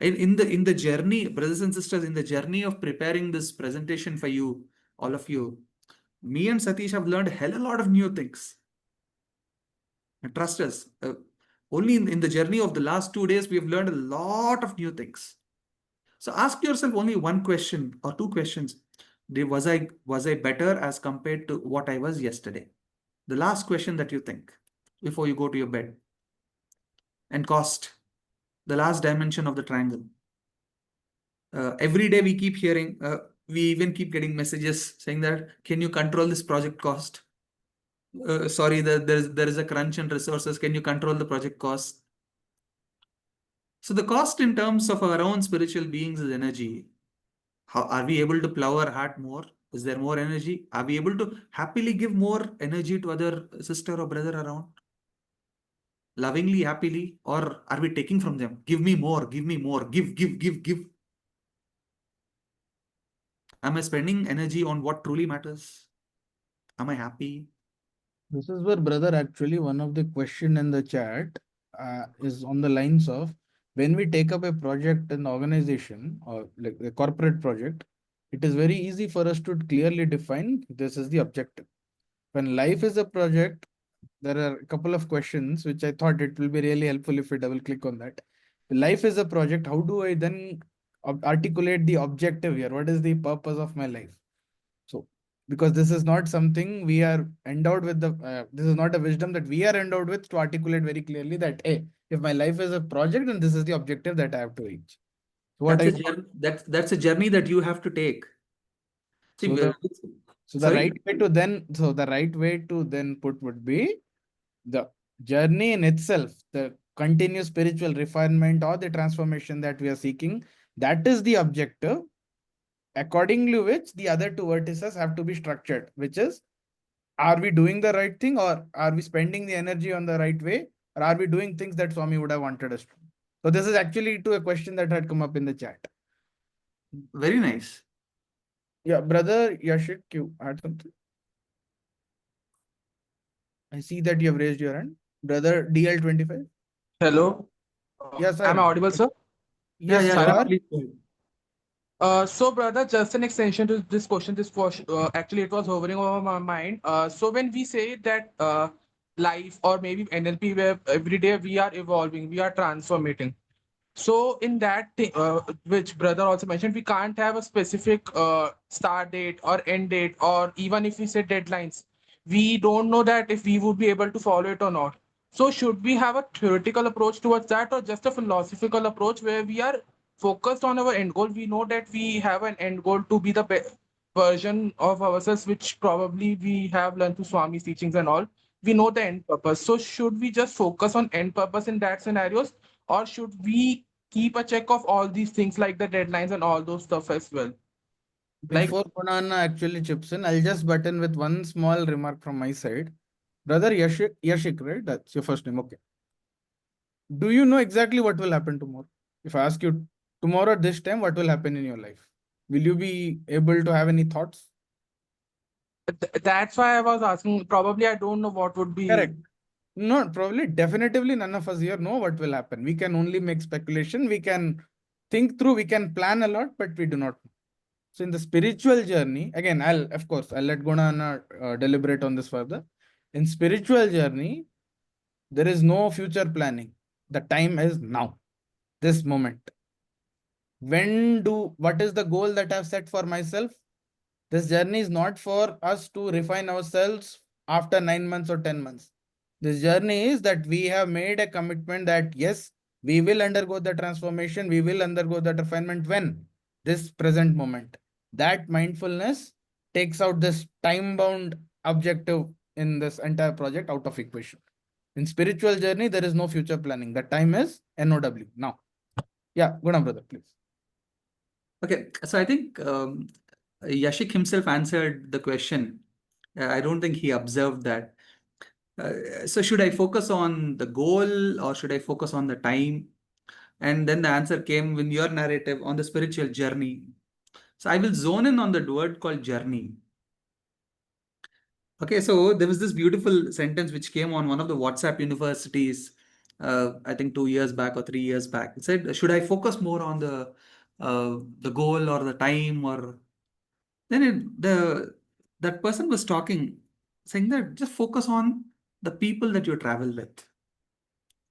In the journey, brothers and sisters, in the journey of preparing this presentation for you, all of you, me and Satish have learned a hell of a lot of new things. And trust us, only in the journey of the last 2 days, we have learned a lot of new things. So ask yourself only one question or two questions. Was I better as compared to what I was yesterday? The last question that you think before you go to your bed. And cost, the last dimension of the triangle. Every day we keep hearing, we even keep getting messages saying that, can you control this project cost? Sorry, there is a crunch in resources. Can you control the project cost? So the cost in terms of our own spiritual beings is energy. How are we able to plow our heart more? Is there more energy? Are we able to happily give more energy to other sister or brother around? Lovingly, happily, or are we taking from them? Give me more, give me more, give. Am I spending energy on what truly matters? Am I happy? This is where, brother, actually one of the question in the chat is on the lines of, when we take up a project in the organization or like a corporate project, it is very easy for us to clearly define this is the objective. When life is a project, there are a couple of questions which I thought it will be really helpful if we double click on that. Life is a project. How do I then articulate the objective here? What is the purpose of my life? So, because this is not something we are endowed with this is not a wisdom that we are endowed with to articulate very clearly that, hey, if my life is a project, then this is the objective that I have to reach. So That's a journey that you have to take. See, the right way to then put would be the journey in itself, the continuous spiritual refinement or the transformation that we are seeking. That is the objective, accordingly which the other two vertices have to be structured, which is, are we doing the right thing, or are we spending the energy on the right way, or are we doing things that Swami would have wanted us to? So this is actually to a question that had come up in the chat. Very nice. Yeah, brother Yashik, you had something? I see that you have raised your hand. Brother DL25. Hello. Yes, Am I audible, sir? Yes, please. So brother, just an extension to this question. Actually it was hovering over my mind. So when we say that life or maybe NLP, where every day we are evolving, we are transforming. So in that thing, which brother also mentioned, we can't have a specific start date or end date, or even if we set deadlines, we don't know that if we would be able to follow it or not. So should we have a theoretical approach towards that, or just a philosophical approach where we are focused on our end goal? We know that we have an end goal to be the version of ourselves, which probably we have learned through Swami's teachings and all. We know the end purpose. So should we just focus on end purpose in that scenarios, or should we keep a check of all these things like the deadlines and all those stuff as well? Before Gunana actually chips in, I'll just butt in with one small remark from my side. Brother Yashik, right? That's your first name. Okay. Do you know exactly what will happen tomorrow? If I ask you tomorrow at this time, what will happen in your life? Will you be able to have any thoughts? That's why I was asking. Probably I don't know what would be. Correct. No, probably, definitively none of us here know what will happen. We can only make speculation. We can think through, we can plan a lot, but we do not know. So in the spiritual journey, again, I'll let Gunana deliberate on this further. In spiritual journey, there is no future planning. The time is now, this moment. What is the goal that I've set for myself? This journey is not for us to refine ourselves after 9 months or 10 months. This journey is that we have made a commitment that yes, we will undergo the transformation, we will undergo the refinement when? This present moment. That mindfulness takes out this time-bound objective in this entire project out of equation. In spiritual journey, there is no future planning. The time is NOW now. Yeah, Guna brother, please. Okay, so I think Yashik himself answered the question. I don't think he observed that. So should I focus on the goal or should I focus on the time? And then the answer came in your narrative on the spiritual journey. So I will zone in on the word called journey. Okay, so there was this beautiful sentence which came on one of the WhatsApp universities, I think 2 years back or 3 years back. It said, should I focus more on the goal or the time? Or then that person was talking, saying that just focus on the people that you travel with,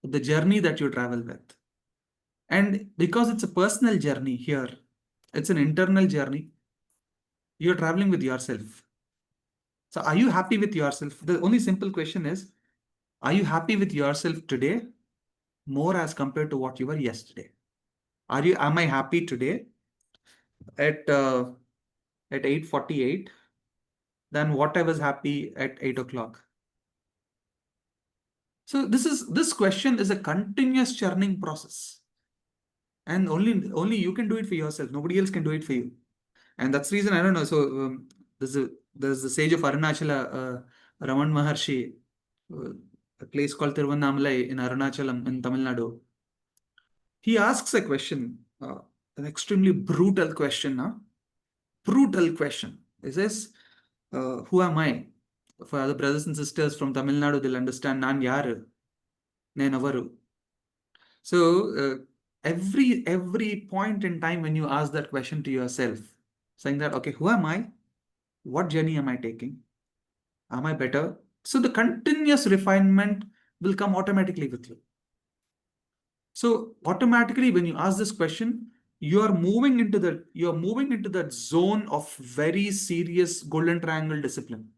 the journey that you travel with. And because it's a personal journey here, it's an internal journey. You're traveling with yourself. So are you happy with yourself? The only simple question is, are you happy with yourself today more as compared to what you were yesterday? Am I happy today at 8:48 than what I was happy at 8 o'clock? So this question is a continuous churning process. And only you can do it for yourself. Nobody else can do it for you. And that's the reason, I don't know. So there's the sage of Arunachala, Raman Maharshi, a place called Tiruvannamalai in Arunachalam in Tamil Nadu. He asks a question, an extremely brutal question. Brutal question. He says, who am I? For other brothers and sisters from Tamil Nadu, they'll understand, Nan yaru, nenavaru. So every point in time when you ask that question to yourself, saying that, okay, who am I? What journey am I taking? Am I better? So the continuous refinement will come automatically with you. So automatically, when you ask this question, you are moving into that zone of very serious golden triangle discipline.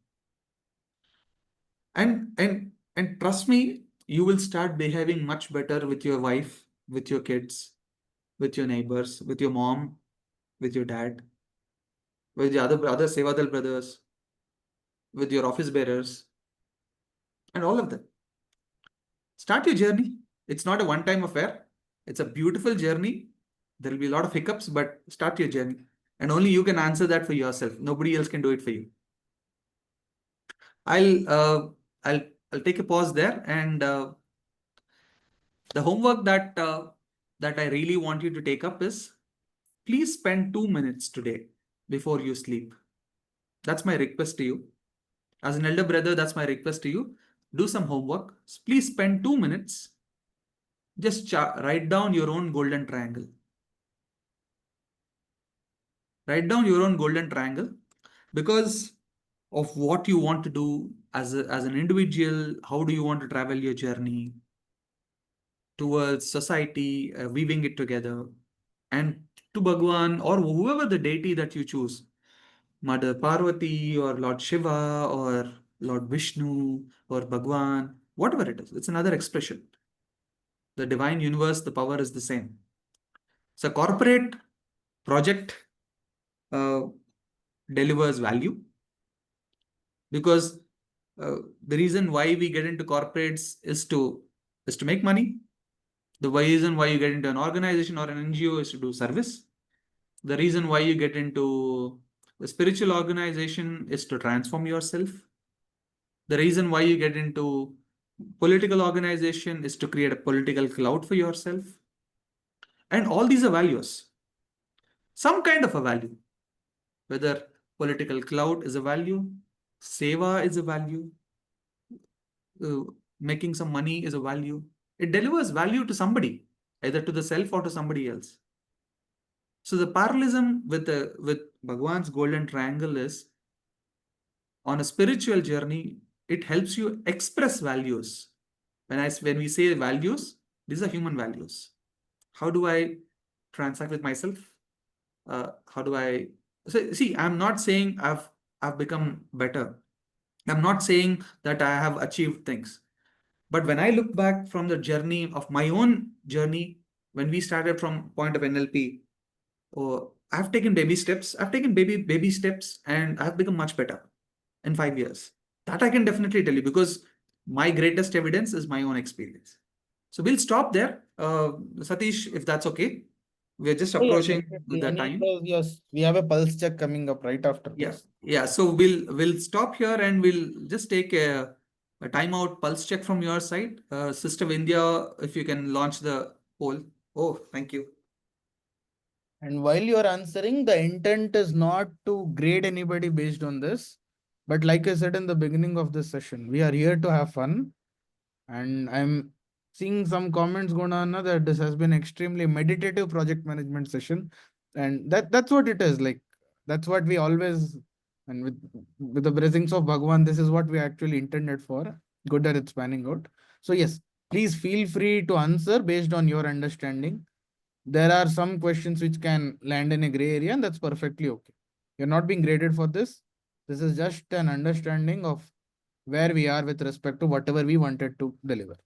And trust me, you will start behaving much better with your wife, with your kids, with your neighbors, with your mom, with your dad, with the other Sevadal brothers, with your office bearers, and all of them. Start your journey. It's not a one-time affair. It's a beautiful journey. There will be a lot of hiccups, but start your journey. And only you can answer that for yourself. Nobody else can do it for you. I'll take a pause there, and the homework that I really want you to take up is, please spend 2 minutes today before you sleep. That's my request to you. As an elder brother, that's my request to you. Do some homework. Please spend 2 minutes. Just write down your own golden triangle. Write down your own golden triangle, because of what you want to do as an individual. How do you want to travel your journey towards society, weaving it together, and to Bhagwan or whoever the deity that you choose, Mother Parvati or Lord Shiva or Lord Vishnu or Bhagwan, whatever it is, it's another expression. The divine universe, the power is the same. So corporate project delivers value, because the reason why we get into corporates is to make money. The reason why you get into an organization or an NGO is to do service. The reason why you get into the spiritual organization is to transform yourself. The reason why you get into political organization is to create a political cloud for yourself. And all these are values. Some kind of a value. Whether political cloud is a value, seva is a value, making some money is a value. It delivers value to somebody, either to the self or to somebody else. So the parallelism with Bhagwan's golden triangle is, on a spiritual journey, it helps you express values. When we say values, these are human values. How do I transact with myself? How do I see? I'm not saying I've become better. I'm not saying that I have achieved things. But when I look back from the journey of my own journey, when we started from point of NLP, I've taken baby steps. I've taken baby steps, and I've become much better in 5 years. That I can definitely tell you, because my greatest evidence is my own experience. So we'll stop there. Satish, if that's okay. We're just approaching the time. Yes, we have a pulse check coming up right after this. Yeah. So we'll stop here, and we'll just take a timeout pulse check from your side. Sister Vindhya, if you can launch the poll. Oh, thank you. And while you're answering, the intent is not to grade anybody based on this. But like I said in the beginning of this session, we are here to have fun. And I'm seeing some comments going on now that this has been extremely meditative project management session. And that's what it is. Like, that's what we always, and with the blessings of Bhagwan, this is what we actually intended for. Good that it's panning out. So yes, please feel free to answer based on your understanding. There are some questions which can land in a gray area, and that's perfectly okay. You're not being graded for this. This is just an understanding of where we are with respect to whatever we wanted to deliver.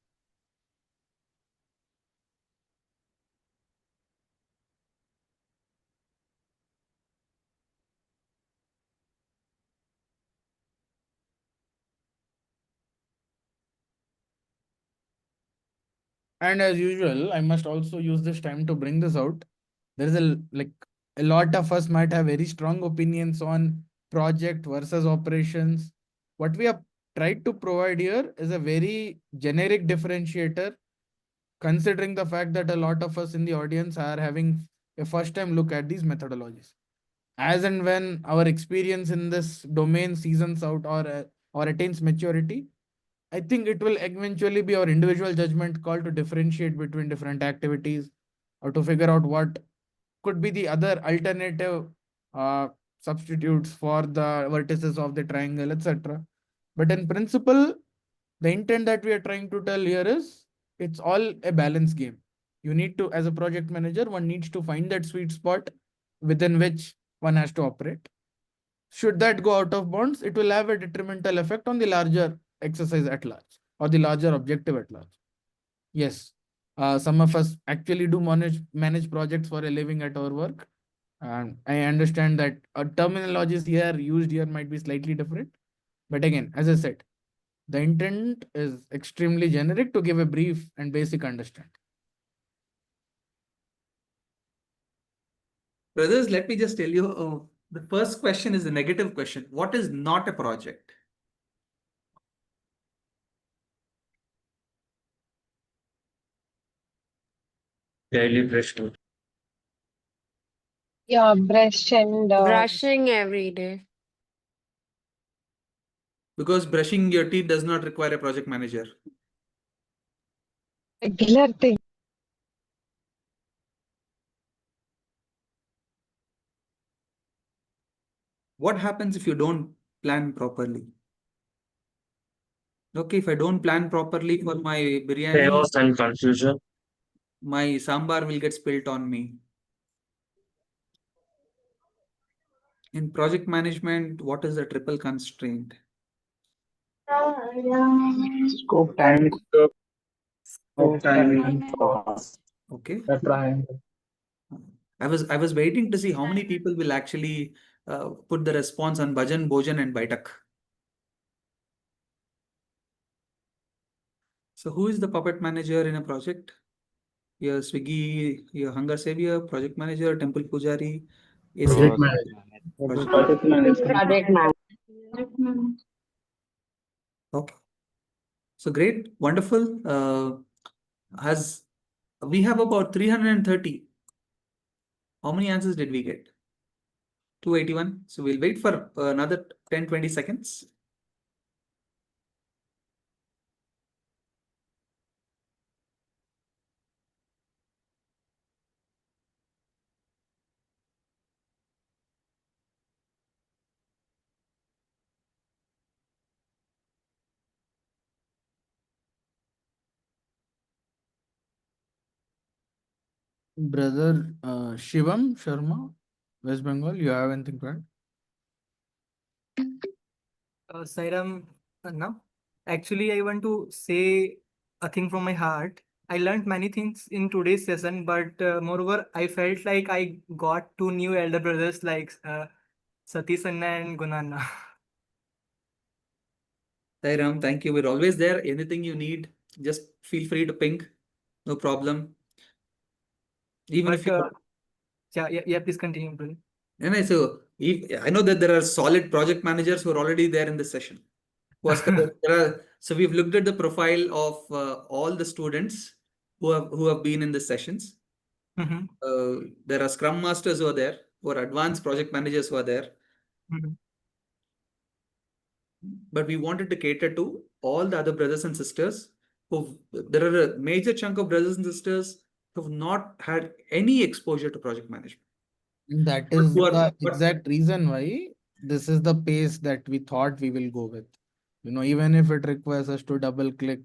And as usual, I must also use this time to bring this out. There is a lot of us might have very strong opinions on project versus operations. What we have tried to provide here is a very generic differentiator, considering the fact that a lot of us in the audience are having a first time look at these methodologies. As and when our experience in this domain seasons out or attains maturity, I think it will eventually be our individual judgment call to differentiate between different activities or to figure out what could be the other alternative substitutes for the vertices of the triangle, etc. But in principle, the intent that we are trying to tell here is it's all a balance game. You need to, as a project manager, one needs to find that sweet spot within which one has to operate. Should that go out of bounds, it will have a detrimental effect on the larger exercise at large or the larger objective at large. Yes, some of us actually do manage projects for a living at our work. And I understand that terminologies here used here might be slightly different. But again, as I said, the intent is extremely generic to give a brief and basic understanding. Brothers, let me just tell you, the first question is the negative question. What is not a project? Daily brushing. Yeah, brush and Brushing every day. Because brushing your teeth does not require a project manager. regular thing. What happens if you don't plan properly? Okay, if I don't plan properly for my biryani, Chaos and confusion. my sambar will get spilt on me. In project management, what is the triple constraint? Scope, time, scope, time, Okay. the triangle. I was waiting to see how many people will actually put the response on Bhajan, Bhojan, and Baitak. So who is the puppet manager in a project? Your Swiggy, your Hunger Savior, project manager, temple pujari, Project manager. Project manager. Project manager. Okay. So great, wonderful. We have about 330. How many answers did we get? 281. So we'll wait for another 10-20 seconds. Brother Shivam Sharma, West Bengal, you have anything to add? Sairam, no. Actually, I want to say a thing from my heart. I learned many things in today's session, but moreover, I felt like I got two new elder brothers like Satish Anna and Gunanna. Sairam, thank you. We're always there. Anything you need, just feel free to ping. No problem. Even if you yeah, please continue, brother. And so I know that there are solid project managers who are already there in this session. So we've looked at the profile of all the students who have been in the sessions. There are Scrum Masters who are there, who are advanced project managers who are there. But we wanted to cater to all the other brothers and sisters. There are a major chunk of brothers and sisters who have not had any exposure to project management. That is the exact reason why this is the pace that we thought we will go with. Even if it requires us to double click,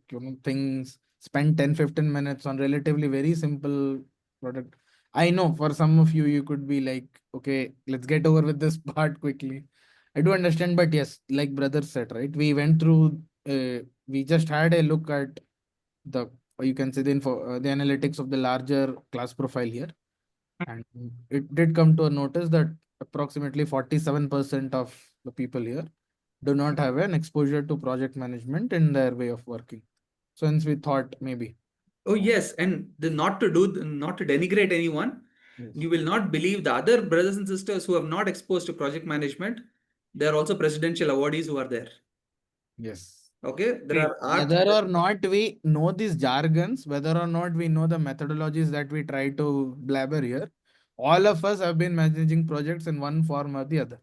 things, spend 10-15 minutes on relatively very simple product. I know for some of you, you could be like, okay, let's get over with this part quickly. I do understand, but yes, like brother said, right? We went through, we just had a look at the, or you can say the analytics of the larger class profile here. And it did come to a notice that approximately 47% of the people here do not have an exposure to project management in their way of working. So hence we thought maybe. Oh yes, and not to denigrate anyone. Yes. You will not believe the other brothers and sisters who have not exposed to project management. There are also presidential awardees who are there. Yes. Okay, there are art. Whether or not we know these jargons, whether or not we know the methodologies that we try to blabber here, all of us have been managing projects in one form or the other.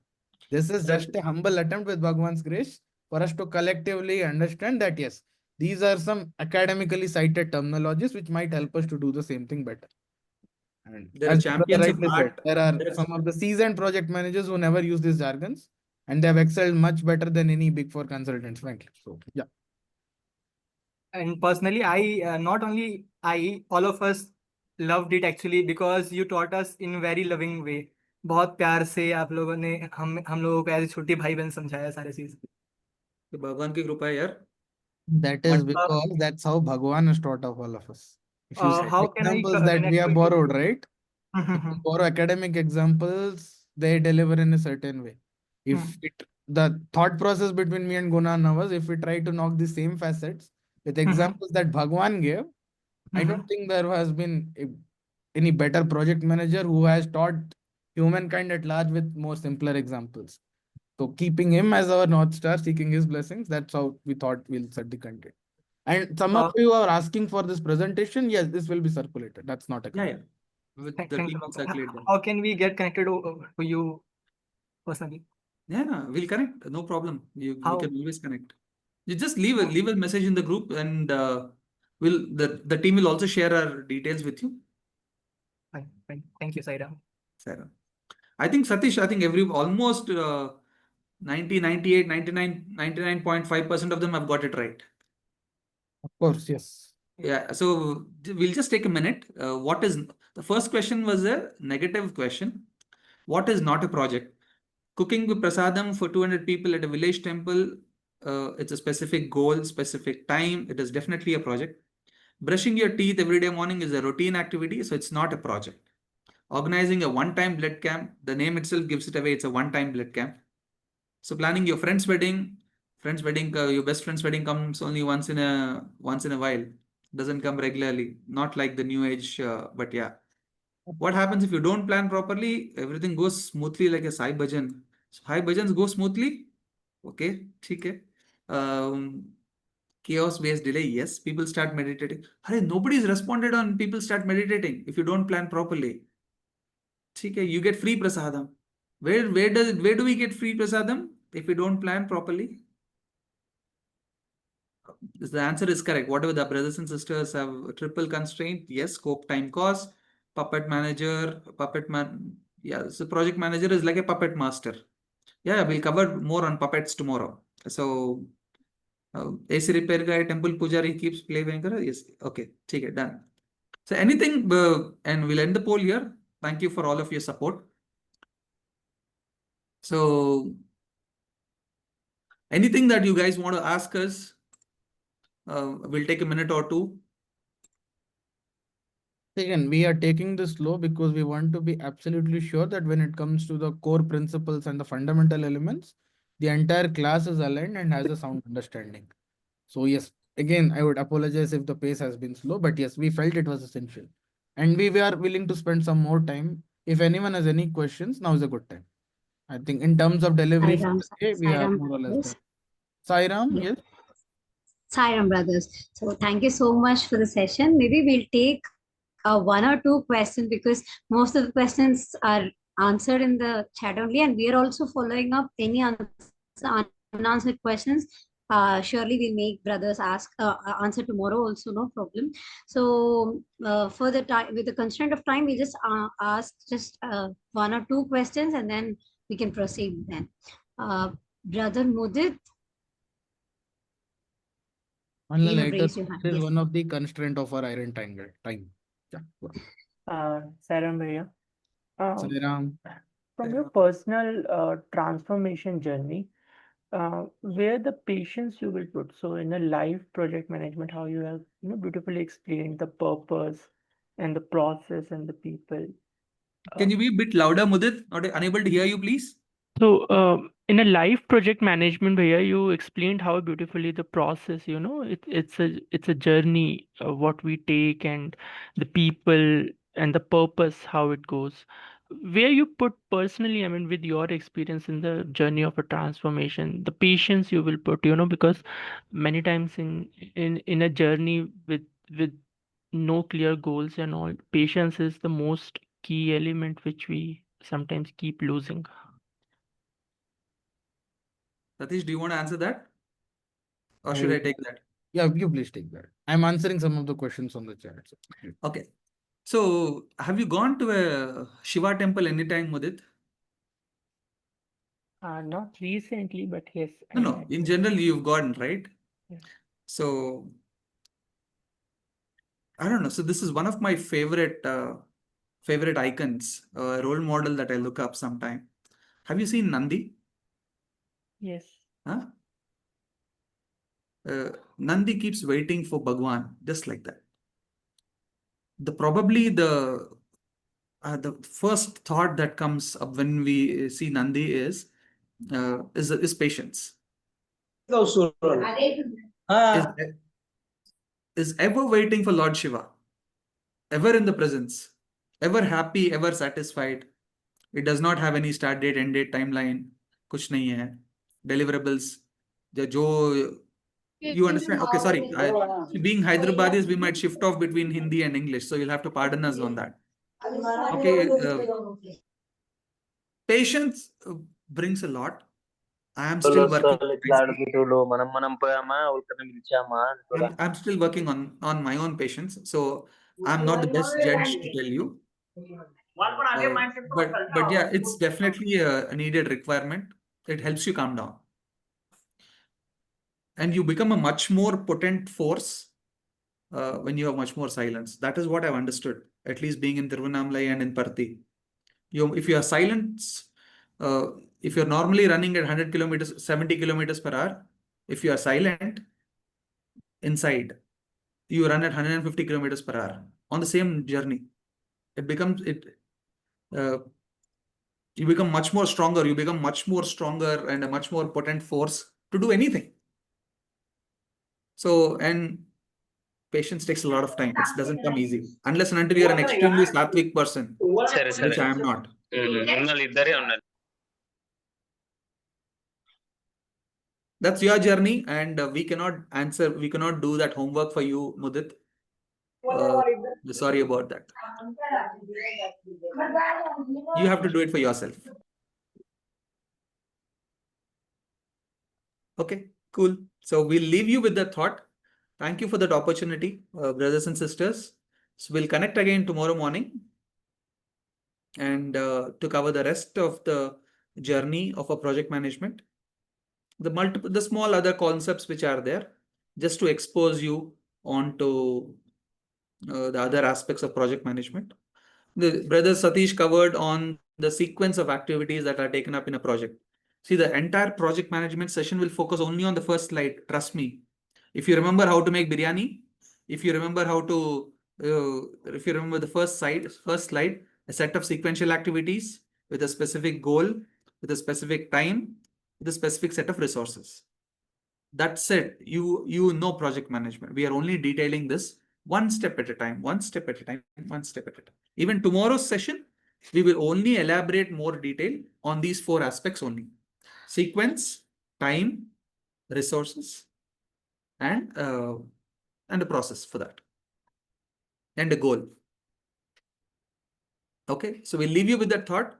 This is just a humble attempt with Bhagwan's grace for us to collectively understand that yes, these are some academically cited terminologies which might help us to do the same thing better. And There are as the brother champions of rightly said, art. there are There are- some of the seasoned project managers who never use these jargons and they have excelled much better than any Big Four consultants, frankly. So, yeah. And personally, not only I, all of us loved it actually because you taught us in very loving way. बहुत प्यार से आप लोगों ने हम लोगों को ऐसे छोटे भाई बहन समझाया सारे चीज. तो भगवान की कृपा है यार. That is because that's how Bhagwan has taught of all of us. If you see how can I examples that we connect have with- borrowed, right? If we borrow academic examples, they deliver in a certain way. If the thought process between me and Guna now was, if we try to knock the same facets with examples that Bhagwan gave, I don't think there has been any better project manager who has taught humankind at large with more simpler examples. So keeping him as our North Star, seeking his blessings, that's how we thought we'll set the content. And some of you are asking for this presentation. Yes, this will be circulated. That's not a Yeah. With the Thanks team a lot. circulate them. How can we get connected to you personally? Yeah, we'll connect. No problem. We How? can always connect. You just leave a message in the group, and the team will also share our details with you. Fine. Thank you, Sairam. Sarah. I think Satish, almost 90, 98, 99, 99.5% of them have got it right. Of course, yes. Yeah, so we'll just take a minute. The first question was a negative question. What is not a project? Cooking with prasadam for 200 people at a village temple, it's a specific goal, specific time. It is definitely a project. Brushing your teeth every day morning is a routine activity, so it's not a project. Organizing a one-time blood camp, the name itself gives it away. It's a one-time blood camp. So planning your friend's wedding, your best friend's wedding comes only once in a while. Doesn't come regularly. Not like the new age, but yeah. What happens if you don't plan properly? Everything goes smoothly like a Sai Bhajan. So Sai Bhajans go smoothly. Okay, okay. Chaos based delay. Yes, people start meditating. Hey, nobody's responded on people start meditating if you don't plan properly. Okay, you get free prasadam. Where do we get free prasadam if we don't plan properly? The answer is correct. Whatever the brothers and sisters have a triple constraint. Yes, scope, time, cost. Puppet manager, yeah, so project manager is like a puppet master. Yeah, we'll cover more on puppets tomorrow. So AC repair guy, temple pujari keeps playing. Yes, okay, okay, done. So anything, and we'll end the poll here. Thank you for all of your support. So anything that you guys want to ask us, we'll take a minute or two. Again, we are taking this slow because we want to be absolutely sure that when it comes to the core principles and the fundamental elements, the entire class is aligned and has a sound understanding. So yes, again, I would apologize if the pace has been slow, but yes, we felt it was essential. And we are willing to spend some more time. If anyone has any questions, now is a good time. I think in terms of delivery, for the day, we are more or less done. Sairam, yes. Sairam brothers. So thank you so much for the session. Maybe we'll take one or two questions because most of the questions are answered in the chat only, and we are also following up any unanswered questions. Surely we'll make brothers answer tomorrow also, no problem. So for the time, with the constraint of time, we just ask just one or two questions and then we can proceed then. Brother Mudit. On the You have later, raised your hand. this is Yes. one of the constraint of our iron triangle time. Yeah. Sairam Bhaiya. Sairam. From your personal transformation journey, where the patience you will put. So in a live project management, how you have beautifully explained the purpose and the process and the people. Can you be a bit louder, Mudit? Not unable to hear you, please. So, in a live project management, Bhaiya, you explained how beautifully the process, it's a journey, what we take and the people and the purpose, how it goes. Where you put personally, I mean, with your experience in the journey of a transformation, the patience you will put, because many times in a journey with no clear goals and all, patience is the most key element which we sometimes keep losing. Satish, do you want to answer that? Or should I take that? Yeah, you please take that. I'm answering some of the questions on the chat. Okay. So, have you gone to a Shiva temple anytime, Mudit? Not recently, but yes, No. In general, you've gone, right? Yeah. So, I don't know. So, this is one of my favorite icons, role model that I look up sometime. Have you seen Nandi? Yes. Huh? Nandi keeps waiting for Bhagwan, just like that. Probably the first thought that comes up when we see Nandi is patience. Is ever waiting for Lord Shiva, ever in the presence, ever happy, ever satisfied. It does not have any start date, end date, timeline. कुछ नहीं है. Deliverables. You understand? Okay, sorry. Being Hyderabadis, we might shift off between Hindi and English, so you'll have to pardon us on that. Okay. Patience brings a lot. I am still working. I'm still working on my own patience, so I'm not the best judge to tell you. But yeah, it's definitely a needed requirement. It helps you calm down. And you become a much more potent force when you have much more silence. That is what I've understood, at least being in Tiruvannamalai and in Parthi. If you are silent, if you're normally running at 100 kilometers, 70 kilometers per hour, if you are silent inside, you run at 150 kilometers per hour on the same journey. You become much more stronger. You become much more stronger and a much more potent force to do anything. So, and patience takes a lot of time. It doesn't come easy. Unless and until you're an extremely sattvic person, which I am not. That's your journey, and we cannot do that homework for you, Mudit. Sorry about that. You have to do it for yourself. Okay, cool. So we'll leave you with that thought. Thank you for that opportunity, brothers and sisters. So we'll connect again tomorrow morning and to cover the rest of the journey of a project management. The small other concepts which are there, just to expose you onto the other aspects of project management. The brother Satish covered on the sequence of activities that are taken up in a project. See, the entire project management session will focus only on the first slide. Trust me. If you remember how to make biryani, if you remember the first slide, a set of sequential activities with a specific goal, with a specific time, with a specific set of resources. That's it. You know project management. We are only detailing this one step at a time, one step at a time, one step at a time. Even tomorrow's session, we will only elaborate more detail on these 4 aspects only. Sequence, time, resources, and a process for that. And a goal. Okay, so we'll leave you with that thought.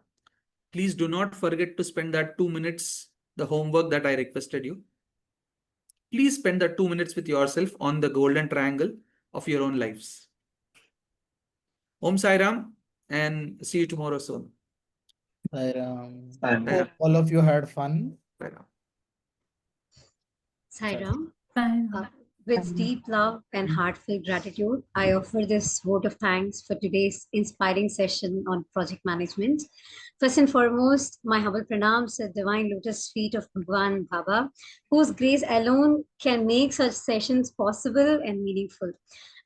Please do not forget to spend that 2 minutes, the homework that I requested you. Please spend that 2 minutes with yourself on the golden triangle of your own lives. Om Sai Ram, and see you tomorrow soon. Sai Ram. Hope all of you had fun. Sai Ram. Sai Ram. With deep love and heartfelt gratitude, I offer this vote of thanks for today's inspiring session on project management. First and foremost, my humble pranams at divine lotus feet of Bhagwan Baba, whose grace alone can make such sessions possible and meaningful.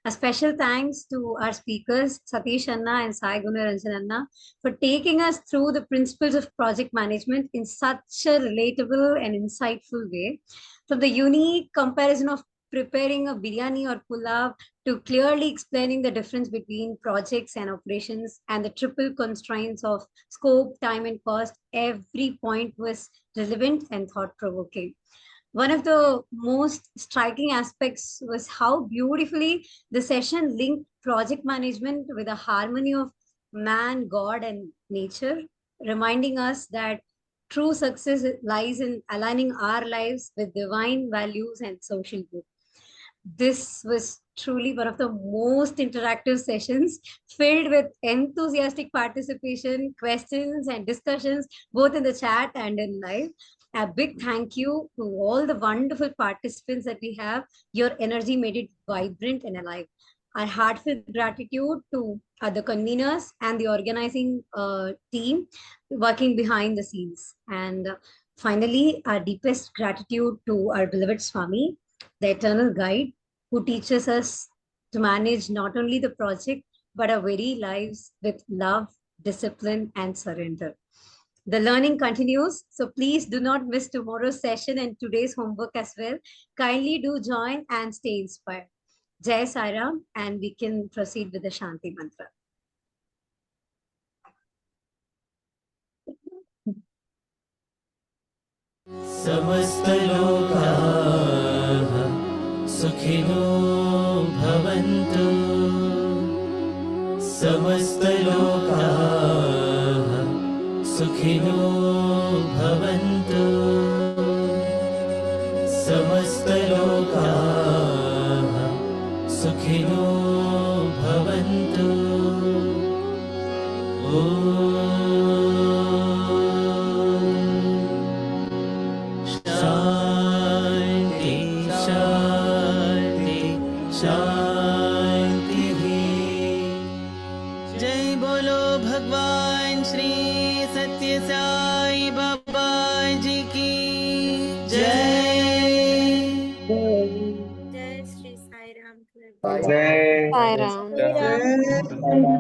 A special thanks to our speakers, Satish Anna and Sai Gunaranjan Anna, for taking us through the principles of project management in such a relatable and insightful way. From the unique comparison of preparing a biryani or pulao to clearly explaining the difference between projects and operations and the triple constraints of scope, time, and cost, every point was relevant and thought-provoking. One of the most striking aspects was how beautifully the session linked project management with a harmony of man, God, and nature, reminding us that true success lies in aligning our lives with divine values and social good. This was truly one of the most interactive sessions, filled with enthusiastic participation, questions, and discussions, both in the chat and in live. A big thank you to all the wonderful participants that we have. Your energy made it vibrant and alive. Our heartfelt gratitude to the conveners and the organizing team working behind the scenes. And finally, our deepest gratitude to our beloved Swami, the eternal guide, who teaches us to manage not only the project, but our very lives with love, discipline, and surrender. The learning continues, so please do not miss tomorrow's session and today's homework as well. Kindly do join and stay inspired. Jai Sai Ram, and we can proceed with the Shanti Mantra. समस्तलोकाः सुखिनो भवन्तु समस्तलोकाः सुखिनो भवन्तु समस्तलोकाः सुखिनो भवन्तु शान्ति शान्ति शान्तिः जय बोलो भगवान श्री सत्य साई बाबा जी की जय जय श्री साई राम। जय साई राम।